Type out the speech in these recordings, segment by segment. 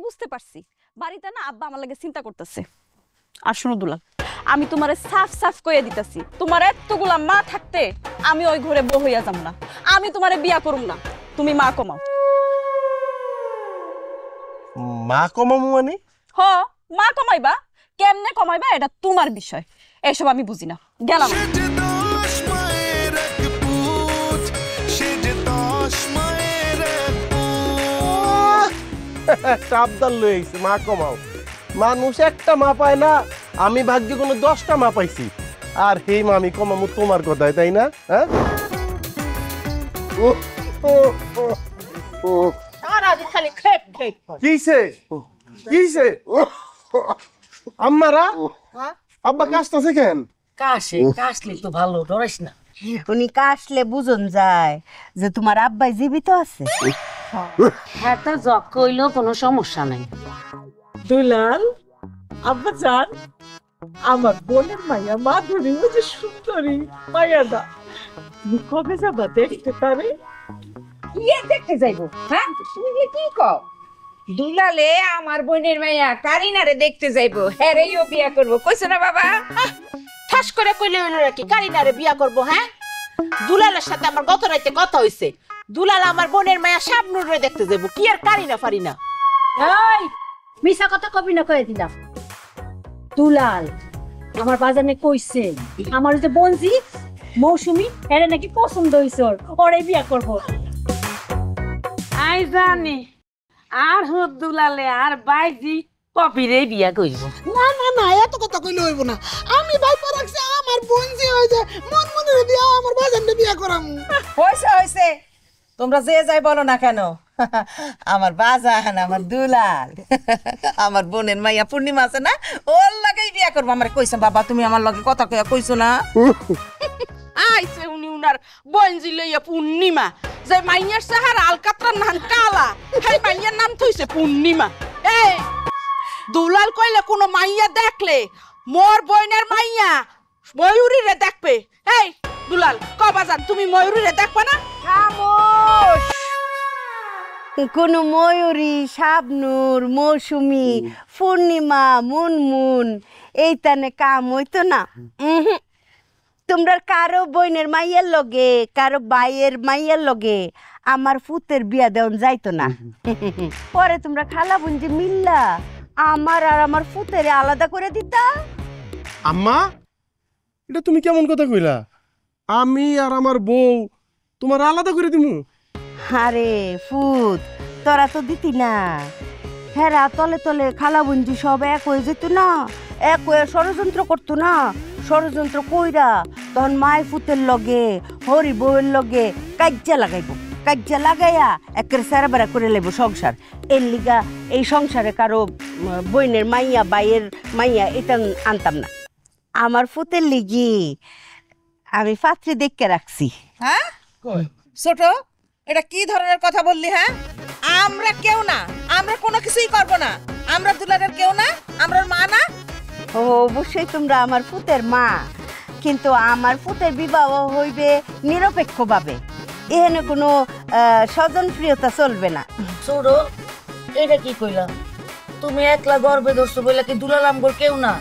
বুঝতে পারছি বাড়িতে না আব্বা আমার লাগে চিন্তা করতেছে। আর শোনো দুলাল, আমি তোমারে সাফ সাফ কইয়া দিতেছি, তোমার এতগুলা মা থাকতে আমি ওই ঘরে বউ হইয়া যাবো না। আমি তোমারে বিয়া করুম না, তুমি মা কমাও। মা কমামু মানে? হ, মা কমাইবা, কেমনে কমাইবা এটা তোমার বিষয়, এসব আমি বুঝি না। গেলাম। একটা আবদার লয়ে আইছে মা কমাও। মানুষ একটা মা পায় না, আমি ভাগ্যে কোনো 10টা মা পাইছি। আর সেই মা আমি কমামু তোমার কথায়, তাই না? হ্যাঁ, কিছে কিছে আম্মারা আব্বা কাশতাছে কেন? কাশলে তো ভালো, ডরাইস না। উনি কাশলে বুঝন যায় যে তোমার আব্বাই জীবিত আছে। হ্যাঁ, তা জগ কইলেও কোনো সমস্যা নাই। দুলাল, আব্বা জান, আমার বোনের মাইয়া মাধুরী, ও যে সুন্দরী মাইয়াটা, তুমি কবে যাবা দেখতে পারে? ইয়ে দেখতে যাইবো? হ্যাঁ, তুমি কি কও? দুলালে আমার বোনের মাইয়া কারিনারে দেখতে যাইবো, হেরেইও বিয়া করবো, কইছো না বাবা? ঠাস করে কইলে হইলো নাকি কারিনারে বিয়া করব? হ্যাঁ, দুলালের সাথে আমার গত রাতে কথা হইছে, দুলাল আমার বোনের মায়া শাবনুরে দেখতে যাইবো, কি আর কারিনা ফারিনা। এই মিছা কথা কবি না কয়ে দিলাম। দুলাল আমার বাজানে কইছে আমার যে বনজি মৌসুমী এরে নাকি পছন্দ হইছে, ওরে বিয়া করব। আই জানি আর হুদ দুলালে আর বাইজি কপিরে বিয়া কইব। না না না, এত কথা কইলে হইব না। আমি ভাইপা রাখছি আমার বোন যে হই যে মন মনের বিয়া আমার বাজানকে বিয়া করামু। হইছে হইছে, তোমরা যে যাই বলো না কেন, আমার বাজান, আমার দুলাল, আমার বোনের মাইয়া পূর্ণিমা আছে না, ওর লাগেই বিয়া করবো। আমার কইছো বাবা, তুমি আমার লগে কথা কইয়া কইছো না? আইছে উনি উনার বঞ্জি লইয়া পূর্ণিমা, যে মাইয়ার সাহার আলকাতরার নাম কালা, সেই মাইয়ার নাম থইছে পূর্ণিমা। এই দুলাল কইলে কোনো মাইয়া দেখলে মোর বইনের মাইয়া ময়ূরীরে দেখবে। এই দুলাল কবাজান, তুমি ময়ূরীরে দেখবা না? খামোশ! কোনো ময়ূরী, শাবনুর, মৌসুমী, পূর্ণিমা, মুনমুন এই তানে কাম হইতো না। তোমরা কারো বইনের মাইয়ের লগে, কারো বাইয়ের মাইয়ের লগে আমার ফুতের বিয়া দেওয়ান যাইতো না। পরে তোমরা খালা বুনজি মিল্লা আমার আর আমার ফুতের আলাদা করে দিতা। আম্মা, এটা তুমি কেমন কথা কইলা? আমি আর আমার বউ তোমার আলাদা করে দিমু? আরে ফুত, তোরা তো দিতি না। হেরা তলে তলে খালা বুনজি সব এক হয়ে যেত না, এক হয়ে ষড়যন্ত্র করতো না। ষড়যন্ত্র কইরা তখন মায় ফুতের লগে হরি বউয়ের লগে কাজ্জা লাগাইবো, কাজ্জা লাগাইয়া একের সারা বেড়া করে লাইব সংসার। এর লিগা এই সংসারে কারো বইনের মাইয়া বাইয়ের মাইয়া এটা আনতাম না। আমার ফুতের লিগি আমি পাত্রী দেখকে রাখছি। হ্যাঁ ছোট, এটা কি ধরনের কথা বললি? হ্যাঁ, আমরা কেউ না, আমরা কোনো কিছুই করবো না, আমরা দুলালের কেউ না, আমরা মা না। ও অবশ্যই তোমরা আমার ফুতের মা, কিন্তু আমার ফুতের বিবাহ হইবে নিরপেক্ষভাবে। এখানে কোনো স্বজনপ্রিয়তা চলবে না। ছোট, এটা কি কইলা? তুমি একলা গর্বে ধরছো বইলা কি দুলাল আমগর কেউ না?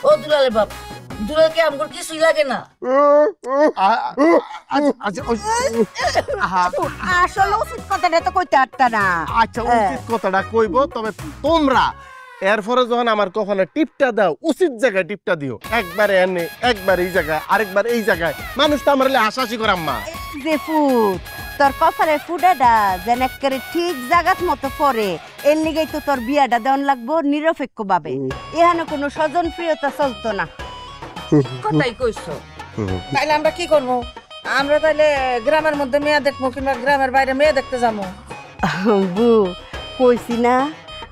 ও দুলালের বাপ, দুলালকে আমগর কিছুই লাগে না। আসলে উচিত কথাটা তো কইতে পারতা না। আচ্ছা, উচিত কথাটা কইব, তবে তোমরা এরপরে যখন আমার কখনো টিপটা দাও, উচিত জায়গায় টিপটা দিও। একবার এনে, একবার এই জায়গায়, আরেকবার এই জায়গায়। মানুষ তো আমার হাসাহাসি করে আম্মা। যে ফুট তোর কপালে ফুটাটা যেন একেবারে ঠিক জায়গার মতো পড়ে, এর লিগেই তো তোর বিয়াটা দেওয়ান লাগবো নিরপেক্ষভাবে। এখানে কোনো স্বজনপ্রিয়তা চলতো না। কথাই কইছো। তাইলে আমরা কি করবো? আমরা তাইলে গ্রামের মধ্যে মেয়ে দেখবো, কিংবা গ্রামের বাইরে মেয়ে দেখতে যাবো? বু, কইছি না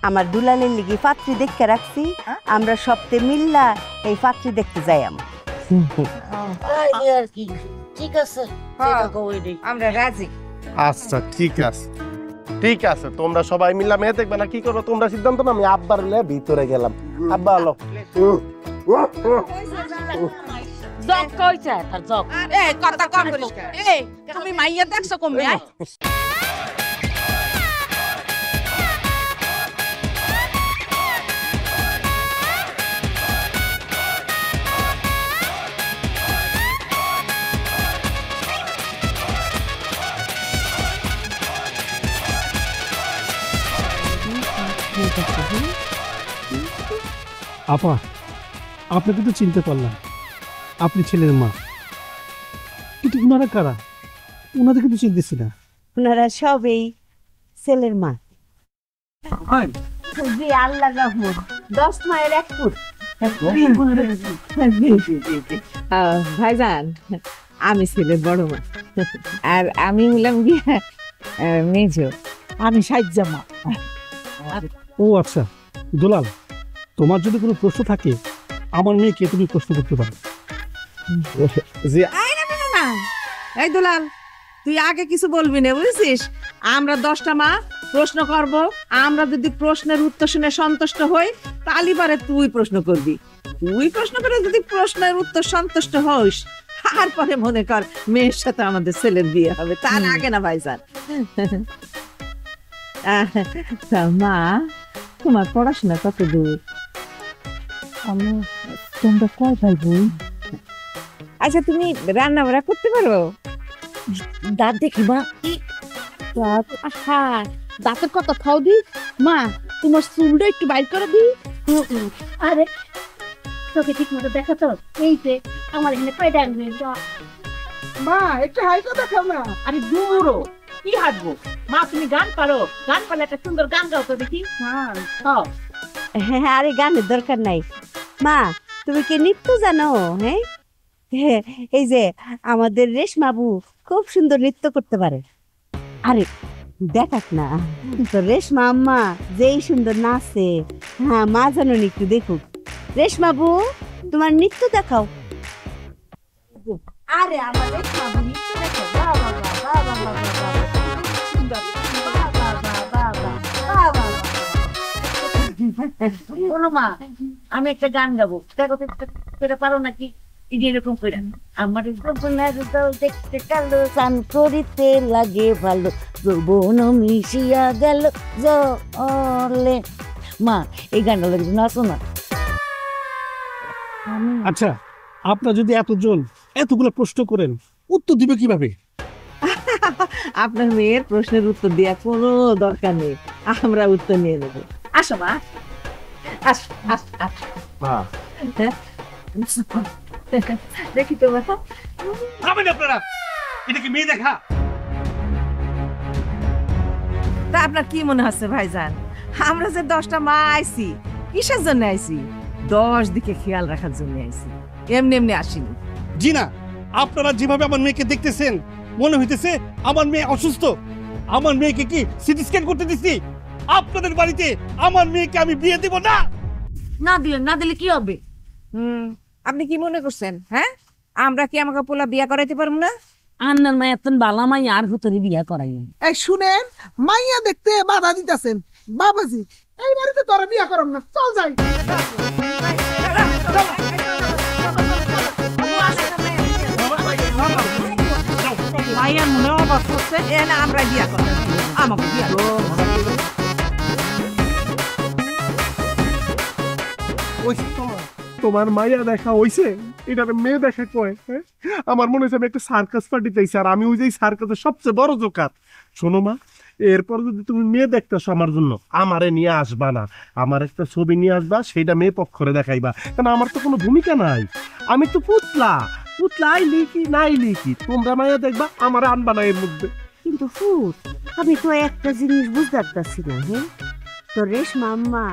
আমার দুলালের লিগে পাত্রী দেখতে রাখছি। আমরা সপ্তাহে মিল্লা এই পাত্রী দেখতে যাই। আর কি ঠিক আছে, আমরা রাজি। আচ্ছা ঠিক আছে, ঠিক আছে। তোমরা সবাই মিলা মেয়ে দেখবে না, কি করবো তোমরা সিদ্ধান্ত না। আমি আব্বার ভিতরে গেলাম। আব্বা আলো জগ কইছে তার জগ। এই কথা কম করিস। এই তুমি মাইয়া দেখছো কমে? আপা, আপনাকে তো চিনতে পারলাম, আপনি ছেলের মা, কিন্তু ওনারা কারা? ওনাদের কিন্তু চিনতেছি না। ওনারা সবেই ছেলের মা। জি, আল্লাহ রহমত, 10 মায়ের 1 পুত। ভাইজান, আমি ছেলের বড় মা, আর আমি হলাম গিয়া মেজো। আমি সাইজা মা। ও আচ্ছা, দুলাল, তোমার যদি কোনো প্রশ্ন থাকে আমার মেয়েকে তুমি প্রশ্ন করতে পারো। জি না, এই দুলাল, তুই আগে কিছু বলবি না, বুঝছিস? আমরা 10টা মা প্রশ্ন করব, আমরা যদি প্রশ্নের উত্তর শুনে সন্তুষ্ট হই তাহলে পরে তুই প্রশ্ন করবি। তুই প্রশ্ন করে যদি প্রশ্নের উত্তর সন্তুষ্ট হইস, তারপরে মনে কর মেয়ের সাথে আমাদের ছেলের বিয়ে হবে, তার আগে না ভাইজান। তা মা, তোমার পড়াশোনা কত দূর? তোমরা কয় ভাই বোন? আচ্ছা, তুমি রান্না বান্না করতে পারো? দাঁত দেখি মা। দাঁত, আহা, দাঁতের কথা খাও দি। মা, তোমার চুলটা একটু বাইর করে দি। আরে তোকে ঠিক মতো দেখা তো, এই যে আমার এখানে কয়টা আনবে? মা একটু হাইটা দেখাও না। আরে দূরও কি হাঁটবো? মা, তুমি গান পারো? গান পারলে একটা সুন্দর গান গাও তো দেখি। হ্যাঁ, হ্যাঁ, আরে গানের দরকার নাই। মা, তুমি কি নৃত্য জানো? হ্যাঁ, এই যে আমাদের রেশমাবু খুব সুন্দর নৃত্য করতে পারে। আরে দেখাক না তো, রেশমা আম্মা যেই সুন্দর নাচে। হ্যাঁ, মা জানো একটু দেখুক। রেশমাবু, তোমার নৃত্য দেখাও। আরে আমার রেশমাবু নৃত্য দেখাও। বাহ বাহ বাহ বাহ বাহ বাহ বাহ বাহ, সুন্দর। বাহ বাহ বাহ বাহ বাহ বাহ বাহ। শোনো মা, আমি একটা গান গাবো, দেখো তো এটা পারো নাকি? এই যে এরকম করে আমার আপনার দল দেখতে কালো, চান করিতে লাগে ভালো, যৌবন মিশিয়া গেল জলে। মা, এই গানটা লাগে নাচো না। আচ্ছা, আপনারা যদি এতজন এতগুলো প্রশ্ন করেন, উত্তর দিবে কিভাবে? আপনার মেয়ের প্রশ্নের উত্তর দেওয়া কোনো দরকার নেই, আমরা উত্তর নিয়ে নেব। আসো মা, আসো আসো আসো। দেখি তো বাবা, থামেন আপনারা, এটা কি মেয়ে দেখা? তা আপনার কি মনে হচ্ছে ভাইজান, আমরা যে 10টা মা আইছি কিসের জন্য আইছি? 10 দিকে খেয়াল রাখার জন্য আইছি, এমনি এমনি আসিনি। জি না, আপনারা যেভাবে আমার মেয়েকে দেখতেছেন মনে হইতেছে আমার মেয়ে অসুস্থ। আমার মেয়েকে কি সিটি স্ক্যান করতে দিচ্ছি? আপনাদের বাড়িতে আমার মেয়েকে আমি বিয়ে দেব না। না দিলে কি হবে? আপনি কি মনে করছেন? হ্যাঁ, আমরা কি আমাকে পোলা বিয়া করাইতে পারবো না? আন্নার মাই এত বালা মাই আর হতরি বিয়া করাই। এই শুনেন, মাইয়া দেখতে বাধা দিতেছেন। বাবাজি, এই বাড়িতে তোরা বিয়া করম না, চল যাই। মাইয়ার মনে অবাক করছে, আমরা বিয়া করবো, আমাকে বিয়া তোমার মাইয়া দেখা হইছে, এটা মেয়ে দেখা কয়? হ্যাঁ? আমার মনে হচ্ছে আমি একটা সার্কাস পার্টি চাইছি, আর আমি ওই যে সার্কাসের সবচেয়ে বড় জোকার। শোনো মা, এরপর যদি তুমি মেয়ে দেখতেছো আমার জন্য, আমারে নিয়ে আসবা না, আমার একটা ছবি নিয়ে আসবা, সেইটা মেয়ে পক্ষরে দেখাইবা, কারণ আমার তো কোনো ভূমিকা নাই। আমি তো পুতলা আইলি কি না আইলি কি, তোমরা মাইয়া দেখবা, আমার আনবা না এর মধ্যে। কিন্তু ফুট, আমি তো একটা জিনিস বুঝতে পারতাছি না। হ্যাঁ, তো রেশমা আম্মা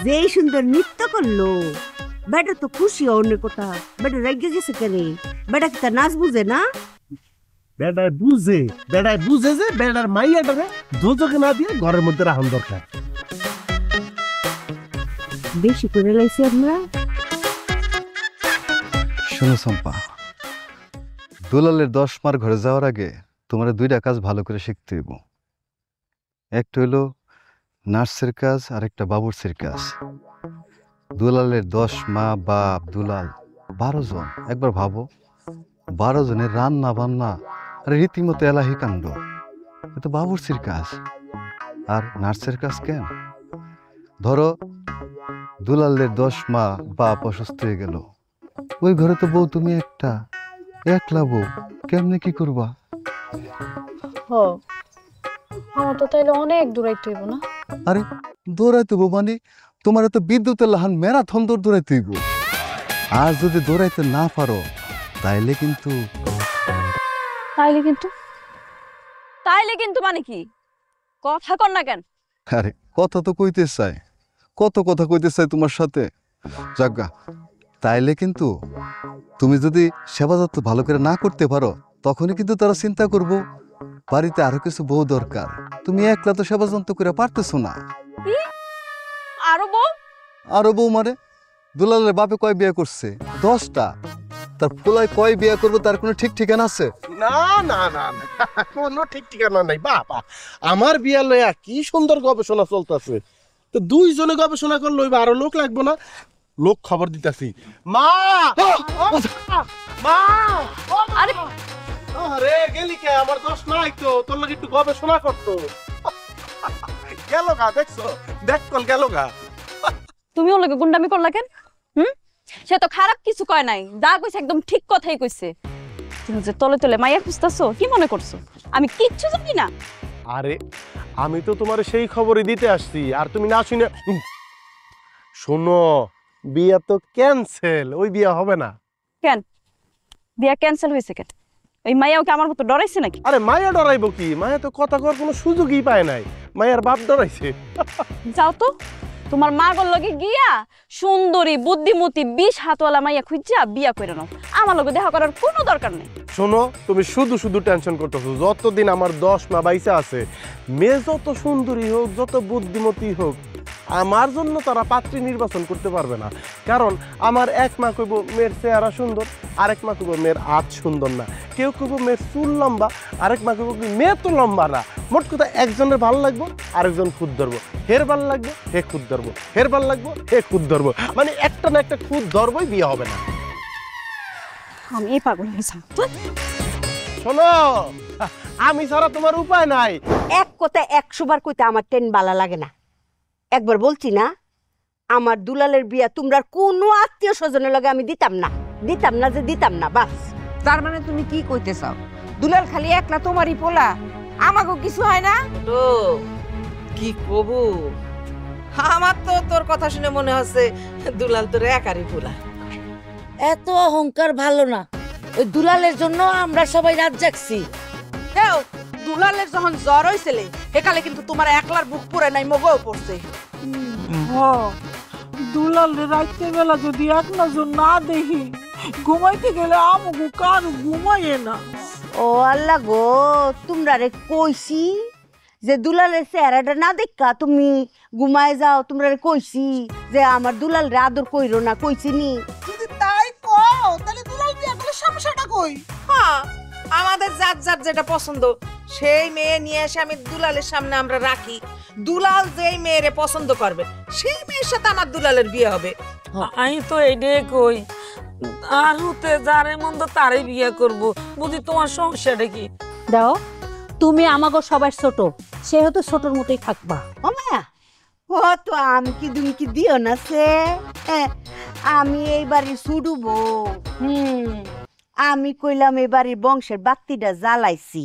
যেই সুন্দর নৃত্য করলো, বেটা তো খুশি অন্য কথা, বেটা রেগে গেছে কেন? বেটা কি তার নাচ বুঝে না? বেড়ায় বুঝে যে বেড়ার মাইয়াটারে দোজকে না দিয়ে ঘরের মধ্যে রাখুন দরকার। বেশি করে লাইছি আমরা। শোনো চম্পা, দুলালের 10 মার ঘরে যাওয়ার আগে তোমার 2টা কাজ ভালো করে শিখতে হইব। একটা হইলো নার্সের কাজ, আর একটা বাবুর্চির কাজ। দুলালের 10 মা বাপ দুলাল 12 জন। একবার ভাবো, 12 জনের রান্না বান্না আর রীতিমতো এলাহি কাণ্ড, এটা বাবুর্চির কাজ। আর নার্সের কাজ কেন? ধরো দুলালের 10 মা বাপ অসুস্থ হয়ে গেল, ওই ঘরে তো বউ তুমি একলা বউ, কেমনে কি করবা? আমার তো তাইলে অনেক দূরাইতে হইব না? আরে দৌড়াইতে হইব মানে তোমার তো বিদ্যুতের লাহান ম্যারাথন দৌড়াইতে হইব। আর যদি দৌড়াইতে না পারো তাইলে কিন্তু তাইলে কিন্তু তাইলে কিন্তু মানে কি কথা কর না কেন? আরে কথা তো কইতে চাই, কত কথা কইতে চাই তোমার সাথে। যাজ্ঞা, তাইলে কিন্তু তুমি যদি সেবা যত্ন ভালো করে না করতে পারো তখনই কিন্তু তারা চিন্তা করব বাড়িতে আরো কিছু বউ দরকার। তুমি একলা তো সেবা যত্ন করে পারতেছো না। আরো বউ? আরো বউ মানে দুলালের বাপে কয় বিয়ে করছে? 10টা। তার ফুলায় কয় বিয়ে করবো তার কোনো ঠিক ঠিকানা আছে? না না না না, কোনো ঠিক ঠিকানা নাই বাবা। আমার বিয়া লইয়া কি সুন্দর গবেষণা চলতেছে, তো দুইজনে গবেষণা করলে হইবা, আরো লোক লাগবো না? লোক খবর দিতেছি। মা মা, আরে আরে গেলি কে? আমার দোষ নাই তো, তোর লাগে একটু গবেষণা করতো। গেল গা, দেখছো? দেখ কল গেল গা। তুমি ওর লগে গুন্ডামি করলা কেন? সে তো খারাপ কিছু কয় নাই, যা কইছে একদম ঠিক কথাই কইছে। তুমি যে তলে তলে মাইয়া খুঁজতাছো, কি মনে করছো আমি কিচ্ছু জানি না? আরে আমি তো তোমার সেই খবরই দিতে আসছি, আর তুমি না শুনে। শোনো, বিয়া তো ক্যান্সেল, ওই বিয়া হবে না। কেন বিয়া ক্যান্সেল হয়েছে কেন? ওই মাইয়াও কি আমার মতো ডরাইছে নাকি? আরে মায়া ডরাইবো কি? মায়া তো কথা কর কোনো সুযোগই পায় নাই, মায়ার বাপ ডরাইছে। যাও তো তোমার মা গর লগে গিয়া সুন্দরী বুদ্ধিমতী 20 হাতওয়ালা মাইয়া খুঁজা বিয়া করে নাও, আমার লগে দেখা করার কোনো দরকার নেই। শোনো, তুমি শুধু শুধু টেনশন করতেছো। যতদিন আমার 10 মা বাইসা আছে, মেয়ে যত সুন্দরী হোক, যত বুদ্ধিমতী হোক, আমার জন্য তারা পাত্রী নির্বাচন করতে পারবে না। কারণ আমার এক মা কইব মেয়ের চেহারা সুন্দর, আরেক মা কইব মেয়ের হাত সুন্দর না, কেউ কইব মেয়ের চুল লম্বা, আরেক মা কইব মেয়ে তো লম্বা না। মোট কথা, একজনের ভালো লাগবো, আরেকজন খুদ ধরবো, হের ভালো লাগবে হে খুদ ধরবো, হের ভালো লাগবো হে খুদ ধরবো, মানে একটা না একটা খুদ ধরবই, বিয়ে হবে না। আমি এই পাগল হয়েছি। শোনো, আমি ছাড়া তোমার উপায় নাই। এক কথা 100 বার কইতে আমার টেন বালা লাগে না। একবার বলছি না, আমার দুলালের বিয়া তোমরা কোনো আত্মীয় স্বজনের লগে আমি দিতাম না, দিতাম না যে দিতাম না, বাস। তার মানে তুমি কি কইতে চাও? দুলাল খালি একলা তোমারই পোলা, আমাকেও কিছু হয় না তো? কি কবু, আমার তো তোর কথা শুনে মনে হচ্ছে দুলাল তোর একারই পোলা। এত অহংকার ভালো না, ওই দুলালের জন্য আমরা সবাই রাত জাগছি। হেও, দুলালের যখন জ্বর হয়েছিল একালে কিন্তু তোমার একলার বুক পড়ে নাই, মগও পড়ছে। দুলাল রাইতে বেলা যদি এক নজর না দেখি, ঘুমাইতে গেলে আমগো কার ঘুমাইয়ে না। ও আল্লাহ গো, তোমরা রে কইছি যে দুলালের চেহারাটা না দেখা তুমি ঘুমায় যাও। তোমরা রে কইছি যে আমার দুলাল রে আদর কইরো না, কইছি নি? যদি তাই কও তাহলে দুলাল বিয়া করলে সমস্যাটা কই? হ্যাঁ, আমাদের যার যার যেটা পছন্দ সেই মেয়ে নিয়ে এসে আমি দুলালের সামনে আমরা রাখি। দুলাল যেই মেয়েরে পছন্দ করবে সেই মেয়ের সাথে আমার দুলালের বিয়ে হবে। আমি তো এইটাই কই, আর হতে যারে মন্দ তারে বিয়ে করব। বুঝি তোমার সমস্যাটা কি? দাও, তুমি আমাগো সবার ছোট, সেহেতু ছোটর মতোই থাকবা। ও মায়া, ও তো আমি কি তুমি কি দিও না সে? আমি এই বাড়ি ছুডুবো। আমি কইলাম এই বাড়ির বংশের বাতিটা জ্বালাইছি।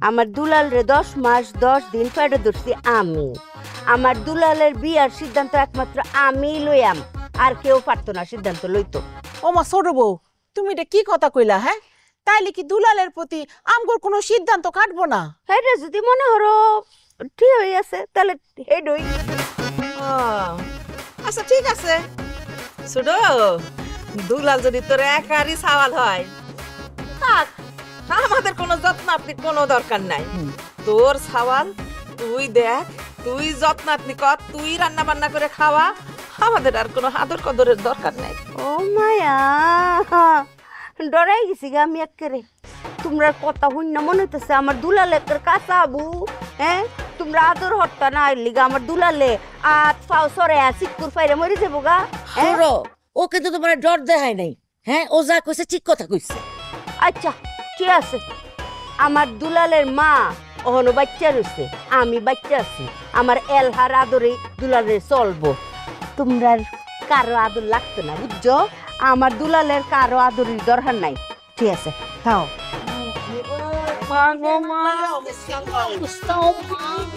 আমার দুলাল রে 10 মাস 10 দিন পেটে ধরছি আমি। আমার দুলালের বিয়ার সিদ্ধান্ত একমাত্র আমি লইয়াম, আর কেউ পারতো না সিদ্ধান্ত লইতো। ও মা ছোট বউ, তুমি এটা কি কথা কইলা? হ্যাঁ, তাইলে কি দুলালের প্রতি আমগোর কোনো সিদ্ধান্ত কাটবো না? এটা যদি মনে হরো ঠিক হয়ে আছে তাহলে হেডই। আচ্ছা ঠিক আছে ছোট, দুলাল যদি তোর একারই সওয়াল হয় থাক, আমাদের কোনো যত্নাত্নির কোনো দরকার নাই। তোর সওয়াল তুই দেখ, তুই যত্নাত্নি কর, তুই রান্না বান্না করে খাওয়া, আমাদের আর কোনো আদর কদরের দরকার নাই। ও মায়া, ডরাই গেছি গা আমি একেবারে। তোমরা কথা হইন না, মনে হইতেছে আমার দুলালে তোর কাঁচা আবু। হ্যাঁ, তোমরা আদর হত্যা না হইলি গা আমার দুলালে আত ফাও সরে সিকুর ফাইরে মরে যাবো গা। ও কিন্তু তোমার ডর দেখায় নাই। হ্যাঁ, ও যা কইছে ঠিক কথা কইছে। আচ্ছা ঠিক আছে, আমার দুলালের মা ওহনো বাচ্চা রয়েছে, আমি বাচ্চা আছি, আমার এলহার আদরে দুলালের চলবো। তোমরা কারো আদর লাগতো না, বুঝছো? আমার দুলালের কারো আদরের দরকার নাই। ঠিক আছে, খাও। মা গো মা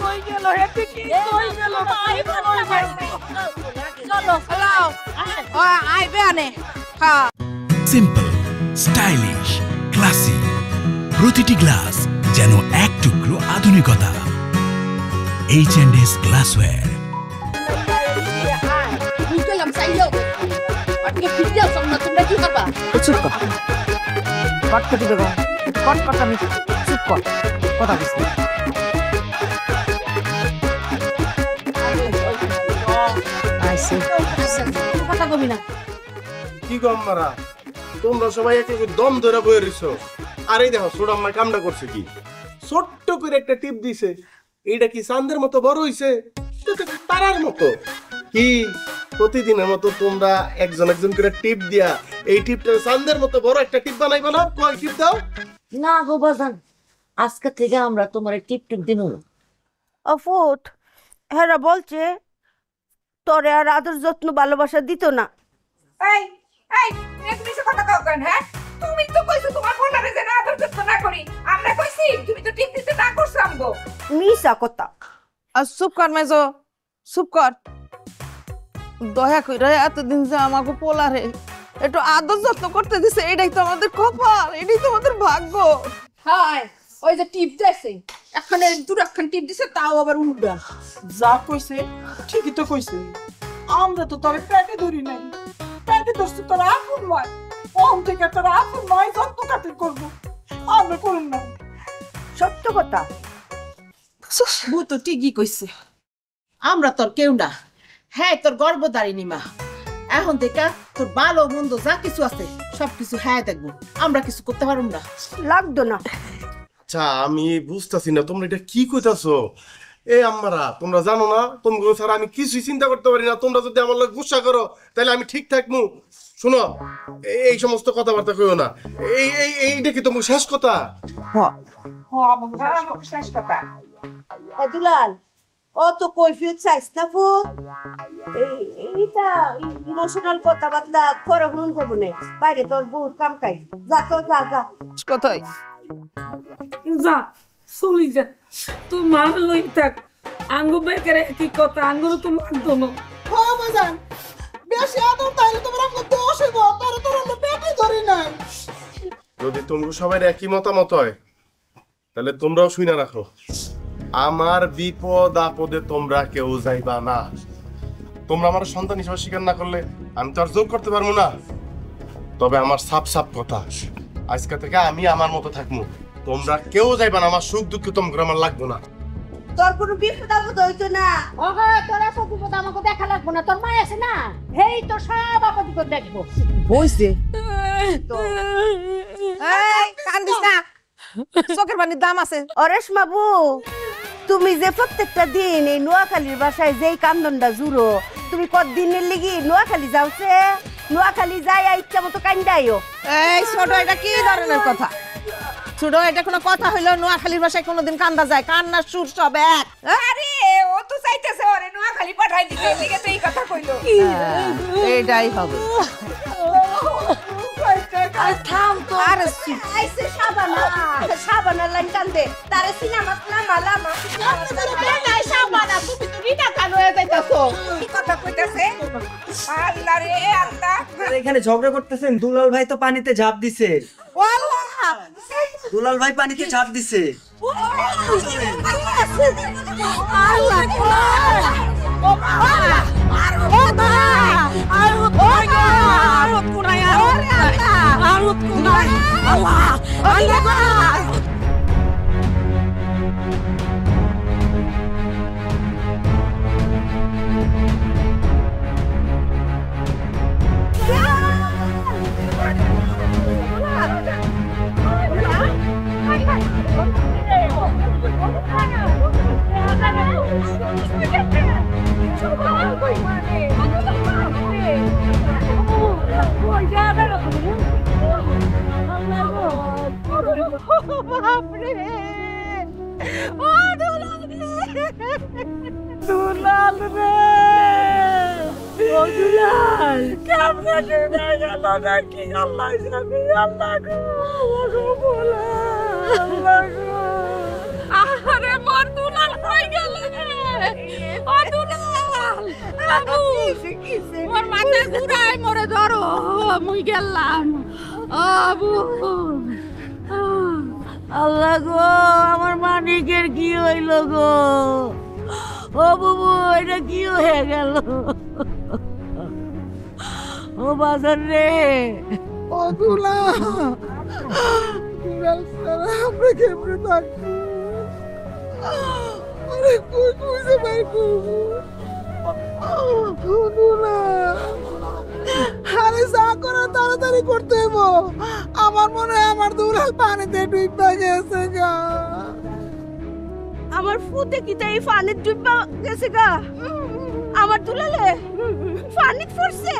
কই গেল হেতে কি কই গেল চলো হ্যালো আইবে আনে হ্যাঁ সিম্পল স্টাইলিশ ক্লাসিক প্রতিটি গ্লাস যেন এক টুকরো আধুনিকতা H&S গ্লাসওয়্যার গেলাম চাইলো আজকে ফিরে আসো না তোমরা কি করবা চুপ কর কটকটি দেবো কটকট আমি চুপ কর কথা বলছি কথা কবি না কি গো আম্মারা তোমরা সবাই একে দম ধরে বয়ে রইছো। আর এই দেখো ছোট আম্মা কামটা করছে কি, ছোট্ট করে একটা টিপ দিছে। এইটা কি চাঁদের মতো বড় হইছে? এটা তো তারার মতো। কি প্রতিদিনের মতো তোমরা একজন একজন করে টিপ দিয়া এই টিপটা চাঁদের মতো বড় একটা টিপ বানাইবা না? কয় টিপ দাও না গো বাজান, আজকে থেকে আমরা তোমার টিপটিপ দিব না। অফুট হেরা বলছে তোরে আর আদর যত্ন ভালোবাসা দিত না। এই এই তুমি সে কথা কও কেন? হ্যাঁ তুমি তো কইছো তোমার ফোনটারে যে না আদর যত্ন না করি। আমরা কইছি তুমি তো টিপ দিতে না করছ আমগো। মিছা কথা। আর চুপ কর মেজো, চুপ কর। দয়া কইরা এতদিন যে আমাকে পোলারে একটু আদর যত্ন করতে দিছে, এটাই তো আমাদের কপাল, এটাই তো আমাদের ভাগ্য। হাই ওই যে টিপ দিছে এখানে দুরাক্ষণ টিপ দিছে তাও আবার উল্টা। যা কইছে ঠিকই তো কইছে। আমরা তো তোর পেটে ধরি নাই, পেটে ধরছি তোর আপন নয়। ওম থেকে তোর আপন নয় যত্ন কাটে করবো, আমরা করুন না। সত্য কথা। বউ তো ঠিকই কইছে, আমরা তোর কেউ না। হ্যাঁ তোর গর্ভধারিণী মা। এখন থেকে তোর ভালো মন্দ যা কিছু আছে সবকিছু হ্যাঁ দেখবো, আমরা কিছু করতে পারুম না। লাগতো না। আচ্ছা আমি বুঝতাছি না তোমরা এটা কি কইতাছো। এই আম্মারা তোমরা জানো না তোমরা ছাড়া আমি কিছুই চিন্তা করতে পারি না। তোমরা যদি আমার লোক গুসা করো তাহলে আমি ঠিক থাকবো। শোনো এই সমস্ত কথাবার্তা কইও না। এই এই এইটা কি তোমার শেষ কথা? শেষ কথা। দুলাল ও তো কইফিউজ চাইছ না ফুট। এইটা ইমোশনাল কথাবার্তা করে হুন করবো না। বাইরে তোর বহুত কাম কাই, যা তো যা যা। কথাই যা চলি যা, তুই মার লই থাক। আঙ্গু বেকারে কি কথা, আঙ্গুর তো লাগতো না। হ্যাঁ বাজান, বেশি আদর তাইলে তোমার আমগো দোষ হইব। তারে তোর আমরা পেটে ধরি নাই। যদি তোমরা সবাই একই মতামত হয় তাহলে তোমরাও শুনে রাখো, আমার বিপদ আপদে তোমরা কেউ যাইবা না। তোমরা আমার সন্তান হিসেবে স্বীকার না করলে আমি তো আর জোর করতে পারবো না। তবে আমার সাপ সাপ কথা, আজকে থেকে আমি আমার মতো থাকবো। তোমরা কেউ যাইবা না। আমার সুখ দুঃখ তোমরা আমার লাগবো না। তোর কোনো বিপদ আপদ হইতো না। ওগো তোর এত বিপদ আমাকে দেখা লাগবো না। তোর মা আছে না, হেই তোর সব আপদ বিপদ দেখবো। হইছে এই কান্দিস না, চোখের পানির দাম আছে। অরেশ বাবু, তুমি যে প্রত্যেকটা দিন এই নোয়াখালীর বাসায় যেই কান্দনটা জুড়ো, তুমি কতদিনের লিগি নোয়াখালী যাওছে? নোয়াখালী যাই ইচ্ছা মতো কান্দাইও। এই ছোট, এটা কি ধরনের কথা? ছোট, এটা কোনো কথা হইলো? নোয়াখালীর ভাষায় কোনোদিন কান্দা যায়? কান্নার সুর সব এক। আরে ও তো চাইতেছে ওরে নোয়াখালী পাঠাই দিতে, এদিকে তো এই কথা কইলো। এইটাই হবে। থাম তো। আরে আইছে সাবানা, সাবানা লাইন কান্দে। তারে সিনেমাত না মালামা। নাই সাবানা, তুমি তো রিনা কান হয়ে যাইতাছো। কি কথা কইতাছে? আল্লাহ রে আল্লাহ। এখানে ঝগড়া করতেছেন? দুলাল ভাই তো পানিতে ঝাঁপ দিছে। দুলাল ভাই পানিতে ঝাঁপ দিছে। দুলাল রে, ও দুলাল কেমনে শুনে গেল নাকি? আল্লাহ জানি, আল্লাহ গো বলে আরে মোর দুলাল কই গেল রে? ও দুলাল বাবু মোর মাথা ঘুরাই মোরে ধরো মুই গেলাম আবু আল্লাহ গো, আমার মানিকের কি হইল গো? ও বুবু, এটা কি হয়ে গেল? ও বাজার রে, ও দুলাল দুলাল সারা আমরা কেমনে থাকবো? আরে কই কই যে ভাই দুলাল, আরে যা করে তাড়াতাড়ি করতে হইব। আমার মনে হয় আমার দুলাল পানিতে ডুইবা গেছে গা। আমার ফুতে কি তাই পানি ডুববা গেছে গা? আমার দুলালে পানি পড়ছে?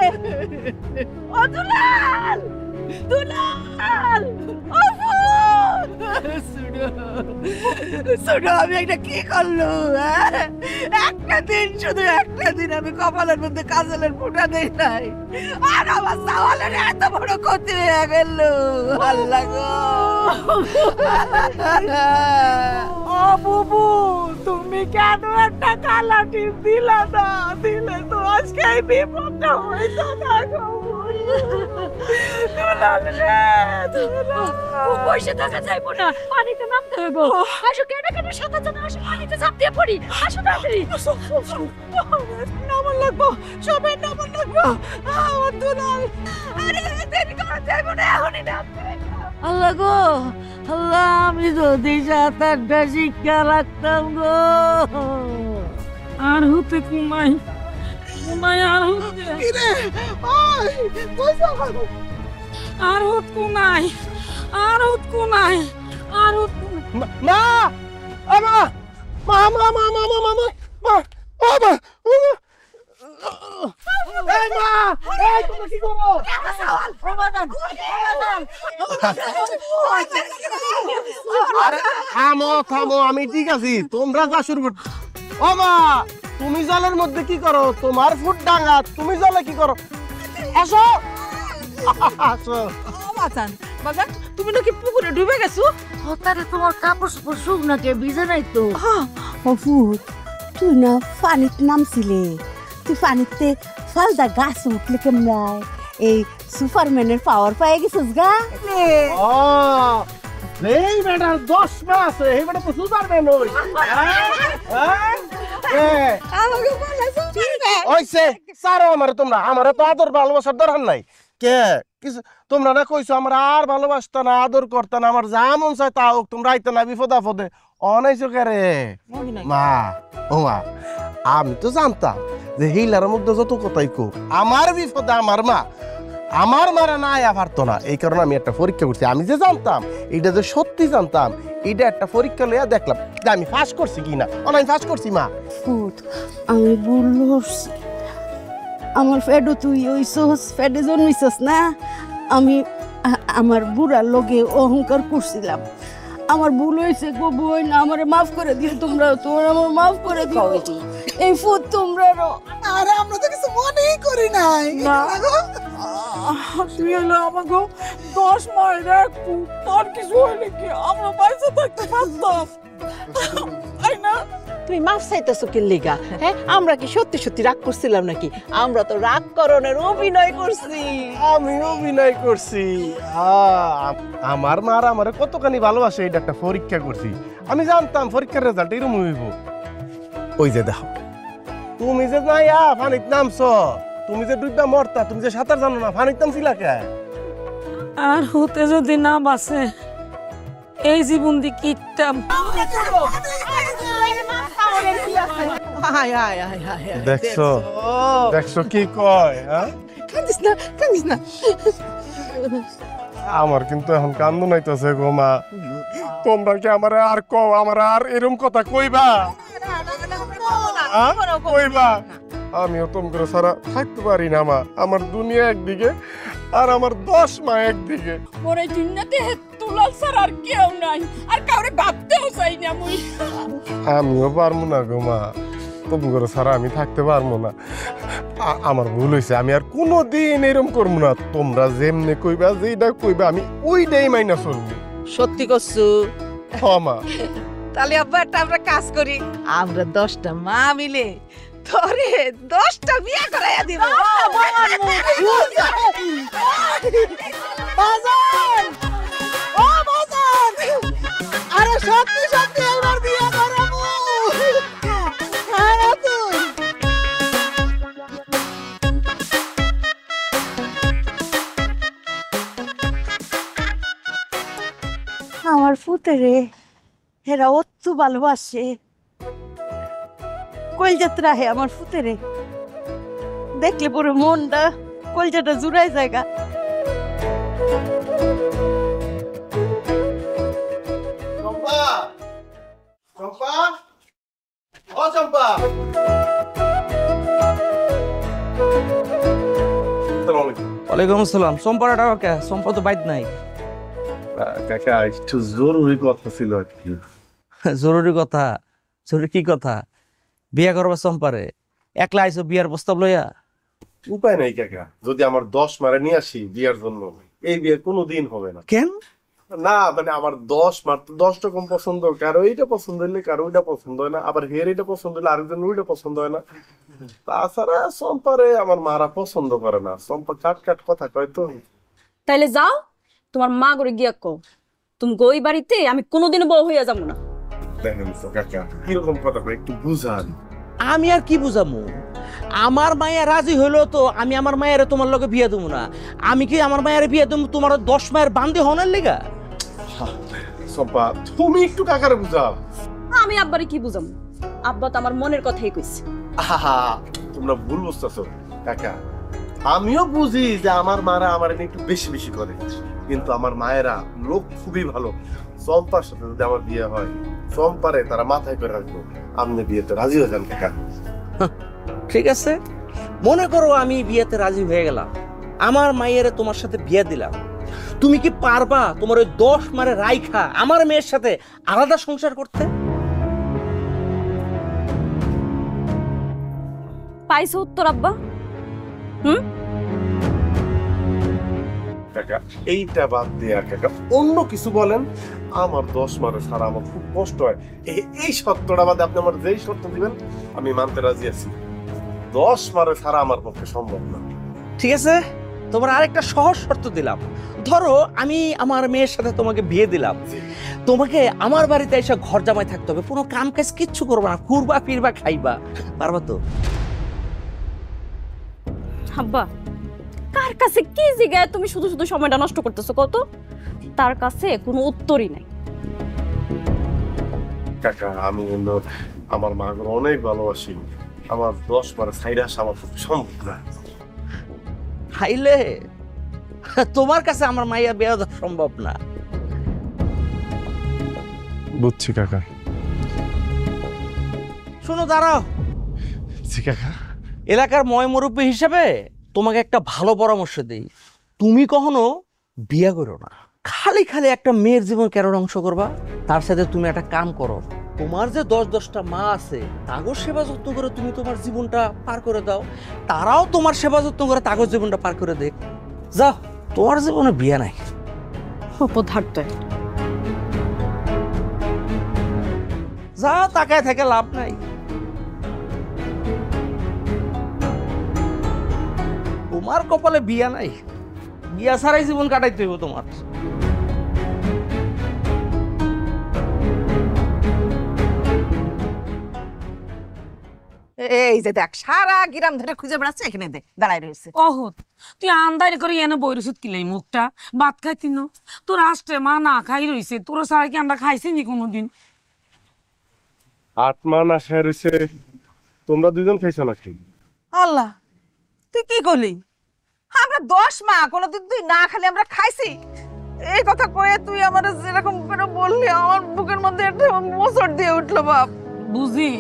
ও দুলাল, দুলাল, ও শুনো, আমি একটা কি করলো? একটা দিন, শুধু একটা দিন আমি কপালের মধ্যে কাজলের ফুটা দেই নাই, আর আমার সাওয়ালের এত বড় ক্ষতি হয়ে গেল। আল্লাহ গো, ও বুবু, তুমি কেন একটা কালা টিপ দিলা না? দিলে তো আজকে এই বিপদটা হইতো না গো। দুলাল রে, দুলাল। পয়সা টাকা যাইবো না, পানিতে নামতে হইব। আসো, কেন কেন সাঁতার জানা, আসো পানিতে ঝাঁপ দিয়ে পড়ি। আসো তাড়াতাড়ি। নামন লাগবো, সবাই নামন লাগবো। আমার দুলাল, আরে দেরি করা যাইবো না, এখনই নামতে হইব। আল্লাহ গো, আল্লাহ, আমি যদি সাঁতারটা শিক্ষা রাখতাম গো। আর হতে কুমাই কুমাই আর হতে কিরে ওই কই যাও? আর হত কুনাই আর হত কুনাই আর হত মা আমা মা মা মা মা মা মা মা ও মা এই মা, এই তুমি কি করো? আরে থামো থামো, আমি ঠিক আছি, তোমরা যা শুরু কর। ও মা, তুমি জলের মধ্যে কি করো? তোমার ফুট ডাঙা, তুমি জলে কি করো? আসো আসো। বাজান বাজান, তুমি নাকি পুকুরে ডুবে গেছো? তারে তোমার কাপড় চোপড় শুকনাকে ভিজে নাই তো? ফুট, তুই না পানিতে নামছিলে, তুই পানিতে ফালদা গাছ উঠলে কেমন? এই সুপারম্যানের পাওয়ার পেয়ে গেছিস গা? ও এই বেটার 10 মাস, এই বেটা তো সুপারম্যান হই। আমাকে বলেছো ওইছে সারো আমারে, তোমরা আমারে তো আদর ভালোবাসার দরকার নাই। কে কিছু তোমরা না কইছো আমার আর ভালোবাসতা না, আদর করতা না, আমার যা মন চায় তা হোক, তোমরা আইতে না বিপদ আপদে অনাইছো কে রে? মা ও মা, আমি তো জানতাম যে হিলার মধ্যে যত কথাই কো, আমার বিপদে আমার মা, আমার মারা না আয়া পারতো না। এই কারণে আমি একটা পরীক্ষা করছি। আমি যে জানতাম, এটা যে সত্যি জানতাম, এটা একটা পরীক্ষা লইয়া দেখলাম যে আমি ফাঁস করছি কিনা। আমি ফাঁস করছি মা। ফুট, আমি ভুল করছি। আমার ফেডো তুই ওইসস, ফেডে জন্মিছস না। আমি আমার বুড়ার লগে অহংকার করছিলাম। আমার ভুল হয়েছে গো বোন, আমারে মাফ করে দিও তোমরা, তোমরা আমার মাফ করে দিও। এই ফুট তোমরাও। আরে আমরা তো কিছু মনেই করি নাই। তুই হলো আমাকে 10 মাইল এক ফুট, তোর কিছু হইলে কি আমরা বাইসে থাকতে পারতাম? তাই না? তুমি মাফ চাইতেছো কি লিগা? হ্যাঁ, আমরা কি সত্যি সত্যি রাগ করছিলাম নাকি? আমরা তো রাগ করণের অভিনয় করছি। আমি অভিনয় করছি। আমার মার আমারে কতখানি ভালোবাসে এটা একটা পরীক্ষা করছি। আমি জানতাম পরীক্ষার রেজাল্ট এরকম হইব। ওই যে দেখো, তুমি যে নাইয়া পানিতে নামছো, তুমি যে ডুববা মরতা, তুমি যে সাঁতার জানো না, পানিতে নামছিলা কে? আর হতে যদি না বাসে, এই জীবন দি কিটতাম। দেখছো দেখছো কি কয়? কান্দিস না, কান্দিস না। আমার কিন্তু এখন কান্দু নাইতেছে গো মা। তোমরা কি আমার আর কও, আমার আর এরকম কথা কইবা? কইবা? আমিও তোমরা সারা থাকতে পারি না মা। আমার দুনিয়া একদিকে আর আমার 10 মা একদিকে। মোরে দুনিয়াতে তুলাল ছাড়া আর কেউ নাই, আর কাউরে ভাবতেও চাই না মুই। আমিও পারবো না গো মা, তোমরা সারা আমি থাকতে পারবো না। আমার ভুল হয়েছে, আমি আর কোনোদিন এরকম করবো না। তোমরা যেমনি কইবা, যেটা কইবা আমি ওইটাই মাইনা চলবো। সত্যি করছু মা তাহলে আব্বা একটা আমরা কাজ করি, আমরা 10টা মা মিলে তোরে 10টা বিয়া করাইয়া দিব। বাজান ও বাজান, আরে সত্যি সত্যি এবার বিয়ে করাবো। হ্যাঁ তুই আমার ফুতেরে হেরা অত্তু ভালোবাসে, কলজাত্রা হে আমার ফুতেরে দেখলে পুরো মনটা কলজাটা জুড়াই জায়গা। চম্পা চম্পা ও চম্পা ওয়ালাইকুম আসসালাম। সম্পাটা টাকা সম্পা তো বাইত নাই। কাকা একটু জরুরি কথা ছিল আর কি। জরুরি কথা? জরুরি কি কথা? বিয়া করবা সম্পারে? একলা আইসো বিয়ার প্রস্তাব লইয়া? উপায় নাই কাকা, যদি আমার 10 মারে নিয়ে আসি বিয়ার জন্য, এই বিয়ে কোনোদিন হবে না। কেন? না মানে আমার 10 মার তো 10 রকম পছন্দ, কারো এইটা পছন্দ হইলে কারো ওইটা পছন্দ হয় না, আবার হের এটা পছন্দ হইলে আরেকজন ওইটা পছন্দ হয় না। তাছাড়া সম্পারে আমার মারা পছন্দ করে না, সম্পা কাট কাট কথা কয় তো। তাইলে যাও তোমার মা করে গিয়া কো তুমি ওই বাড়িতে আমি কোনোদিনও বউ হইয়া যাবো না। দেখেন তো কাকা কিরকম কথা কয়, একটু বুঝান। আমি আর কি বুঝামু? আমার মায়া রাজি হইলো তো আমি আমার মায়ের তোমার লগে বিয়ে দেবো না। আমি কি আমার মায়ের বিয়ে দেবো তোমার 10 মায়ের বান্ধে হনের লেগা? সম্পা তুমি একটু কাকারে বুঝাও। আমি আব্বারে কি বুঝাম? আব্বা তো আমার মনের কথাই কইছে। আহা তোমরা ভুল বুঝতেছো কাকা, আমিও বুঝি যে আমার মারা আমার নিয়ে একটু বেশি বেশি করে, কিন্তু আমার মায়েরা লোক খুবই ভালো। চম্পার সাথে যদি আমার বিয়ে হয়, চম্পারে তারা মাথায় করে রাখবো। আপনি বিয়েতে রাজি হয়ে যান কাকা। ঠিক আছে, মনে করো আমি বিয়েতে রাজি হয়ে গেলাম, আমার মায়ের তোমার সাথে বিয়ে দিলাম। তুমি কি পারবা তোমার ওই 10 মারে রাইখা আমার মেয়ের সাথে আলাদা সংসার করতে? পাইছো উত্তর আব্বা? কাকা এইটা বাদ দিয়ে কাকা অন্য কিছু বলেন। আমার 10 মারে ছাড়া আমার খুব কষ্ট হয়। এই শর্তটা বাদে আপনি আমার যেই শর্ত দিবেন আমি মানতে রাজি আছি। 10 মারে ছাড়া আমার পক্ষে সম্ভব না। ঠিক আছে, তোমার আরেকটা সহজ শর্ত দিলাম। ধরো আমি আমার মেয়ের সাথে তোমাকে বিয়ে দিলাম, তোমাকে আমার বাড়িতে এসে ঘর জামাই থাকতে হবে, কোনো কাম কাজ কিচ্ছু করবা না, ঘুরবা ফিরবা খাইবা, পারবা তো? আব্বা কার কাছে কি জিগায় তুমি শুধু শুধু সময়টা নষ্ট করতেছো কত? তার কাছে কোনো উত্তরই নাই। কাকা আমি আমার মাকে অনেক ভালোবাসি, আমার 10 মারে ছাইরা আসা আমার পক্ষে সম্ভব না। খাইলে তোমার কাছে আমার মাইয়া বিয়ে দেওয়া সম্ভব না। বুঝছি কাকা। শোনো দাঁড়াও, কাকা এলাকার ময় মুরব্বী হিসেবে তোমাকে একটা ভালো পরামর্শ দেই। তুমি কখনো বিয়ে করো না, খালি খালি একটা মেয়ের জীবন কেন ধ্বংস করবা? তার সাথে তুমি একটা কাম করো, তোমার যে 10-10টা মা আছে তাগর সেবা যত্ন করে তুমি তোমার জীবনটা পার করে দাও, তারাও তোমার সেবা যত্ন করে তাগর জীবনটা পার করে দেখ। যাও, তোমার জীবনে বিয়ে নাই। অপদার্থ যা, তাকায় থেকে লাভ নাই। তোমার কপালে বিয়া নাই, বিয়া ছাড়াই জীবন কাটাইতে হইব তোমার। এই যে দেখ সারা গ্রাম ধরে খুঁজে বেড়াচ্ছে, এখানে দেখ দাঁড়ায় রয়েছে। অহত তুই আন্দারি করে এনে বই রসুদ কিলাই মুখটা ভাত খাইতি না? তোর আসতে মা না খাই রইছে, তোর সারা কি আমরা খাইছি নি কোনোদিন? 8 মা না খাই রয়েছে, তোমরা দুজন খাইছো নাকি? আল্লাহ, তুই কি করলি? আমরা 10 মা কোনোদিন তুই না খেলে আমরা খাইছি? এই কথা কয়ে তুই আমার যেরকম করে বললি আমার বুকের মধ্যে একটা মোচড় দিয়ে উঠলো বাপ। বুঝি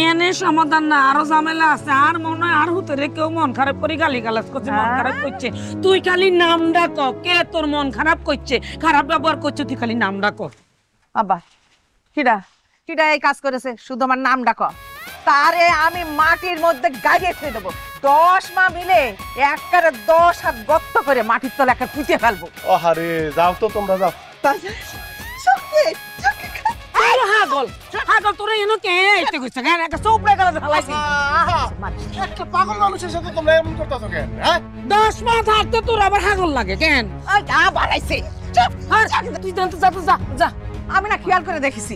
এনে সমাধান না, আরো ঝামেলা আছে। আর মনে হয় আর হুতে রে কেউ মন খারাপ করে গালি গালাজ করছে, মন খারাপ করছে। তুই খালি নামটা ক, কে তোর মন খারাপ করছে, খারাপ ব্যবহার করছে, তুই খালি নামটা ক। আব্বা কিডা কিডা এই কাজ করেছে? শুধু আমার নাম ডাকো, তারে আমি মাটির মধ্যে গাড়িয়ে ফেলে দেবো। 10 মা মিলে একবারে 10 হাত গর্ত করে মাটির তলে একটা পুঁতে ফেলবো। আরে যাও তো তোমরা যাও। আরে হাগল হাগল তোরে এনো কে আইতে কইছ কেন একটা চোপড়া গলা ঢালাইছি একটা পাগল মানুষের সাথে তোমরা এমন করতেছো কেন? হ্যাঁ 10 মাস থাকতে তোর আবার হাগল লাগে কেন ওই যা বাড়াইছে চুপ তুই জানতে যা তো যা যা আমি না খেয়াল করে দেখেছি